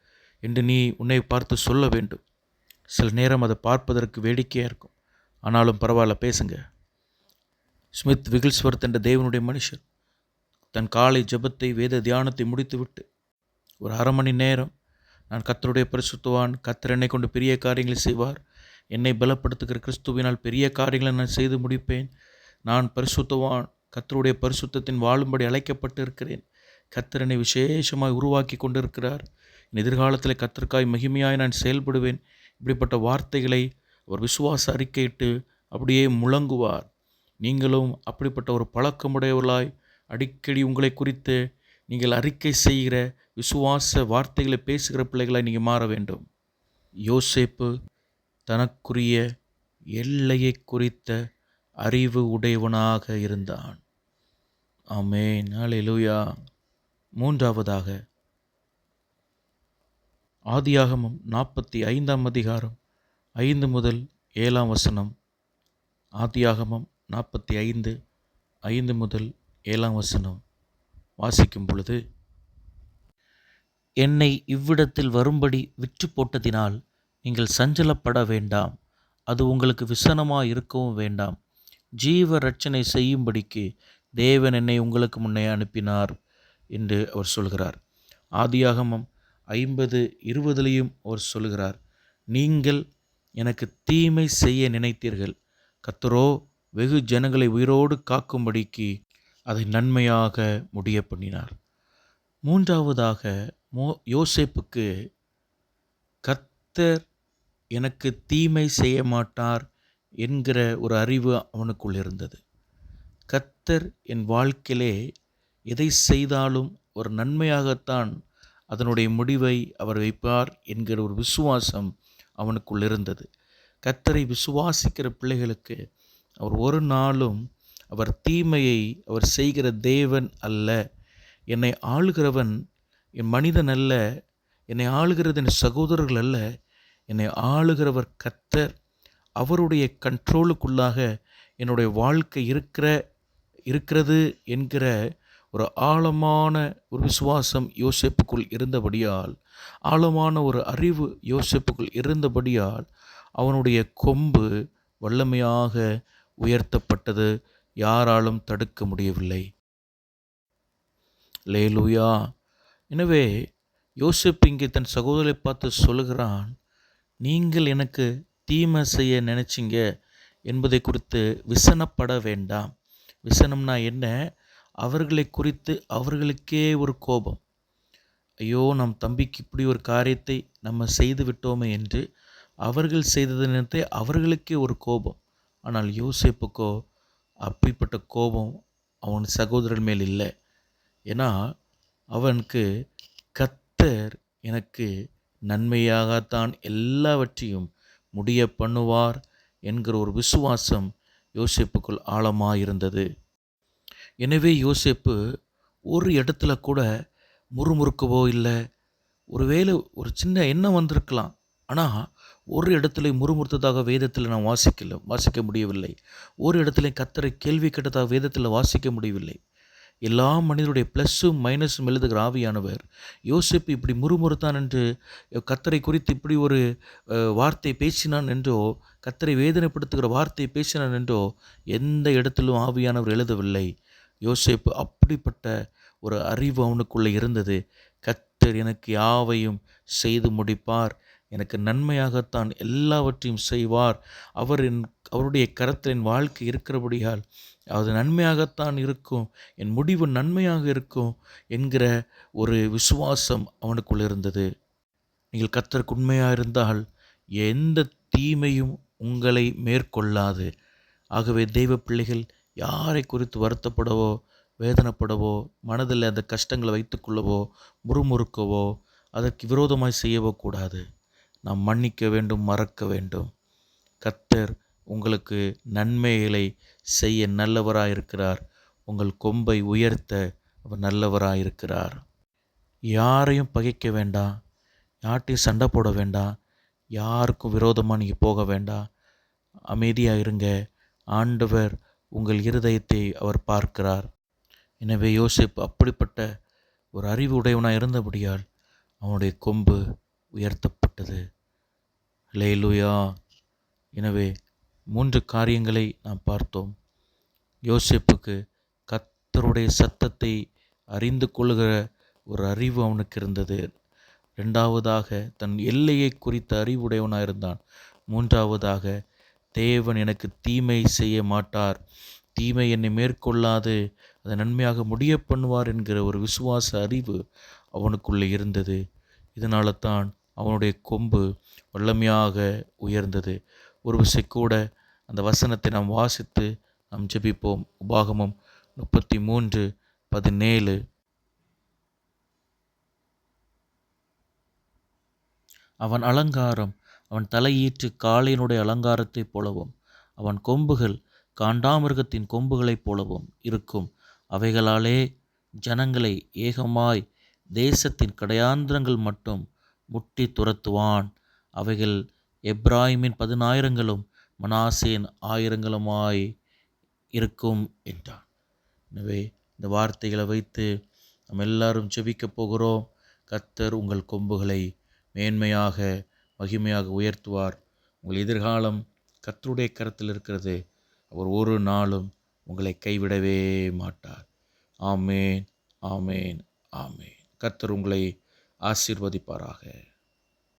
என்று நீ உன்னை பார்த்து சொல்ல வேண்டும். சில நேரம் அதை பார்ப்பதற்கு வேடிக்கையாக இருக்கும். ஆனாலும் பரவாயில்ல, பேசுங்க. ஸ்மித் விகில்ஸ்வர்த் என்ற தேவனுடைய மனுஷர் தன் காலை ஜெபத்தை வேத தியானத்தை முடித்துவிட்டு ஒரு அரை மணி நேரம், நான் கர்த்தருடைய பரிசுத்தவான், கர்த்தர் என்னை கொண்டு பெரிய காரியங்களை செய்வார், என்னை பலப்படுத்துகிற கிறிஸ்துவினால் பெரிய காரியங்களை நான் செய்து முடிப்பேன், நான் பரிசுத்தவான், கர்த்தருடைய பரிசுத்தத்தின் வாழும்படி அழைக்கப்பட்டு இருக்கிறேன், கர்த்தர் என்னை விசேஷமாய் உருவாக்கி கொண்டிருக்கிறார், என் எதிர்காலத்தில் கர்த்தருக்காய் மகிமையாய் நான் செயல்படுவேன், இப்படிப்பட்ட வார்த்தைகளை ஒரு விசுவாச அறிக்கையிட்டு அப்படியே முழங்குவார். நீங்களும் அப்படிப்பட்ட ஒரு பழக்கமுடையவர்களாய் அடிக்கடி உங்களை குறித்து நீங்கள் அறிக்கை செய்கிற விசுவாச வார்த்தைகளை பேசுகிற பிள்ளைகளாய் நீங்கள் மாற வேண்டும். யோசேப்பு தனக்குரிய எல்லையை குறித்த அறிவு உடையவனாக இருந்தான். ஆமென், அல்லேலூயா. மூன்றாவதாக, ஆதியாகமம் 45 அதிகாரம் 5 முதல் 7 வசனம். ஆதியாகமம் 45 5 முதல் 7 வசனம் வாசிக்கும் பொழுது, என்னை இவ்விடத்தில் வரும்படி விற்று போட்டதினால் நீங்கள் சஞ்சலப்பட வேண்டாம், அது உங்களுக்கு விசனமாக இருக்கவும் வேண்டாம், ஜீவ ரட்சணை செய்யும்படிக்கு தேவன் என்னை உங்களுக்கு முன்னே அனுப்பினார் என்று அவர் சொல்கிறார். ஆதியாகமம் 50:20 அவர் சொல்கிறார், நீங்கள் எனக்கு தீமை செய்ய நினைத்தீர்கள், கர்த்தரோ வெகு ஜனங்களை உயிரோடு காக்கும்படிக்கு அதை நன்மையாக முடிய பண்ணினார். மூன்றாவதாக, யோசேப்புக்கு கர்த்தர் எனக்கு தீமை செய்ய மாட்டார் என்கிற ஒரு அறிவு அவனுக்குள் இருந்தது. கர்த்தர் என் வாழ்க்கையிலே எதை செய்தாலும் ஒரு நன்மையாகத்தான் அதனுடைய முடிவை அவர் வைப்பார் என்கிற ஒரு விசுவாசம் அவனுக்குள் இருந்தது. கர்த்தரை விசுவாசிக்கிற பிள்ளைகளுக்கு அவர் ஒரு நாளும் அவர் தீமையை அவர் செய்கிற தேவன் அல்ல. என்னை ஆளுகிறவன் என் மனிதன் அல்ல, என்னை ஆளுகிறது என் சகோதரர்கள் அல்ல, என்னை ஆளுகிறவர் கர்த்தர். அவருடைய கண்ட்ரோலுக்குள்ளாக என்னுடைய வாழ்க்கை இருக்கிறது என்கிற ஒரு ஆழமான ஒரு விசுவாசம் யோசேப்புக்குள் இருந்தபடியால், ஆழமான ஒரு அறிவு யோசேப்புக்குள் இருந்தபடியால் அவனுடைய கொம்பு வல்லமையாக உயர்த்தப்பட்டது, யாராலும் தடுக்க முடியவில்லை. அல்லேலூயா. எனவே யோசேப்பு இங்கே தன் சகோதரரை பார்த்து சொல்லுகிறான், நீங்கள் எனக்கு தீமை செய்ய நினைச்சிங்க என்பதை குறித்து விசனப்பட வேண்டாம். விசனம்னா என்ன? அவர்களை குறித்து அவர்களுக்கே ஒரு கோபம். ஐயோ, நம் தம்பிக்கு இப்படி ஒரு காரியத்தை நம்ம செய்து விட்டோமே என்று அவர்கள் செய்தது நினைத்து அவர்களுக்கே ஒரு கோபம். ஆனால் யோசேப்புக்கோ அப்படிப்பட்ட கோபம் அவன் சகோதரர் மேல் இல்லை. ஏன்னா அவனுக்கு கர்த்தர் எனக்கு நன்மையாகத்தான் எல்லாவற்றையும் முடிய பண்ணுவார் என்கிற ஒரு விசுவாசம் யோசேப்புக்குள் ஆழமாக இருந்தது. எனவே யோசேப்பு ஒரு இடத்துல கூட முறுமுறுக்கவோ இல்லை, ஒருவேளை ஒரு சின்ன எண்ணம் வந்திருக்கலாம், ஆனால் ஒரு இடத்துல முறுமுறுத்ததாக வேதத்தில் நான் வாசிக்க முடியவில்லை. ஒரு இடத்துல கர்த்தரை கேள்வி கேட்டதாக வேதத்தில் வாசிக்க முடியவில்லை. எல்லா மனிதனுடைய ப்ளஸ்ஸும் மைனஸும் எழுதுகிற ஆவியானவர் யோசேப்பு இப்படி முறுமுறுத்தான் என்று, கர்த்தரை குறித்து இப்படி ஒரு வார்த்தை பேசினான் என்றோ, கர்த்தரை வேதனைப்படுத்துகிற வார்த்தையை பேசினான் என்றோ எந்த இடத்திலும் ஆவியானவர் எழுதவில்லை. யோசேப்பு அப்படிப்பட்ட ஒரு அறிவு அவனுக்குள்ளே இருந்தது. கர்த்தர் எனக்கு யாவையும் செய்து முடிப்பார் எனக்கு நன்மையாகத்தான் எல்லாவற்றையும் செய்வார். அவருடைய கரத்தில் என் வாழ்க்கை இருக்கிறபடியால் அது நன்மையாகத்தான் இருக்கும், என் முடிவு நன்மையாக இருக்கும் என்கிற ஒரு விசுவாசம் அவனுக்குள் இருந்தது. நீங்கள் கர்த்தருக்கு உண்மையாக இருந்தால் எந்த தீமையும் உங்களை மேற்கொள்ளாது. ஆகவே தெய்வ பிள்ளைகள் யாரை குறித்து வருத்தப்படவோ, வேதனைப்படவோ, மனதில் அந்த கஷ்டங்களை வைத்துக்கொள்ளவோ, முறுமுறுக்கவோ, அதற்கு விரோதமாய் செய்யவோ கூடாது. நாம் மன்னிக்க வேண்டும், மறக்க வேண்டும். கர்த்தர் உங்களுக்கு நன்மைகளை செய்ய நல்லவராயிருக்கிறார். உங்கள் கொம்பை உயர்த்த அவர் நல்லவராயிருக்கிறார். யாரையும் பகைக்க வேண்டாம், யார்ட்டையும் சண்டை போட வேண்டாம், யாருக்கும் விரோதமாக நீங்கள் போக வேண்டாம். அமைதியாக இருங்க. ஆண்டவர் உங்கள் இருதயத்தை அவர் பார்க்கிறார். எனவே யோசேப்பு அப்படிப்பட்ட ஒரு அறிவு உடையவனாக இருந்தபடியால் அவனுடைய கொம்பு உயர்த்தப்பட்டது. அல்லேலூயா. எனவே 3 காரியங்களை நாம் பார்த்தோம். யோசேப்புக்கு கர்த்தருடைய சத்தத்தை அறிந்து கொள்ளுகிற ஒரு அறிவு அவனுக்கு இருந்தது. 2வதாக தன் எல்லையை குறித்த அறிவுடையவனாக இருந்தான். 3வதாக தேவன் எனக்கு தீமை செய்ய மாட்டார், தீமை என்னை மேற்கொள்ளாது, அதை நன்மையாக முடிய பண்ணுவார் என்கிற ஒரு விசுவாச அறிவு அவனுக்குள்ளே இருந்தது. இதனால தான் அவனுடைய கொம்பு வல்லமையாக உயர்ந்தது. ஒரு விசை கூட அந்த வசனத்தை நாம் வாசித்து நாம் ஜெபிப்போம். உபாகமம் 33:17. அவன் அலங்காரம் அவன் தலையீற்று காளையினுடைய அலங்காரத்தைப் போலவும், அவன் கொம்புகள் காண்டாமிருகத்தின் கொம்புகளைப் போலவும் இருக்கும். அவைகளாலே ஜனங்களை ஏகமாய் தேசத்தின் கடையாந்திரங்கள் மட்டும் முட்டி துரத்துவான். அவைகள் எப்ராயிமின் 10,000ங்களும் மனாசேயின் 1000ங்களுமாய் இருக்கும் என்றான். எனவே இந்த வார்த்தைகளை வைத்து நாம் எல்லாரும் ஜெபிக்கப் போகிறோம். கர்த்தர் உங்கள் கொம்புகளை மேன்மையாக மகிமையாக உயர்த்துவார். உங்கள் எதிர்காலம் கர்த்தருடைய கரத்தில் இருக்கிறது. அவர் ஒரு நாளும் உங்களை கைவிடவே மாட்டார். ஆமேன், ஆமேன், ஆமேன். கர்த்தர் உங்களை ஆசீர்வதிப்பாராக.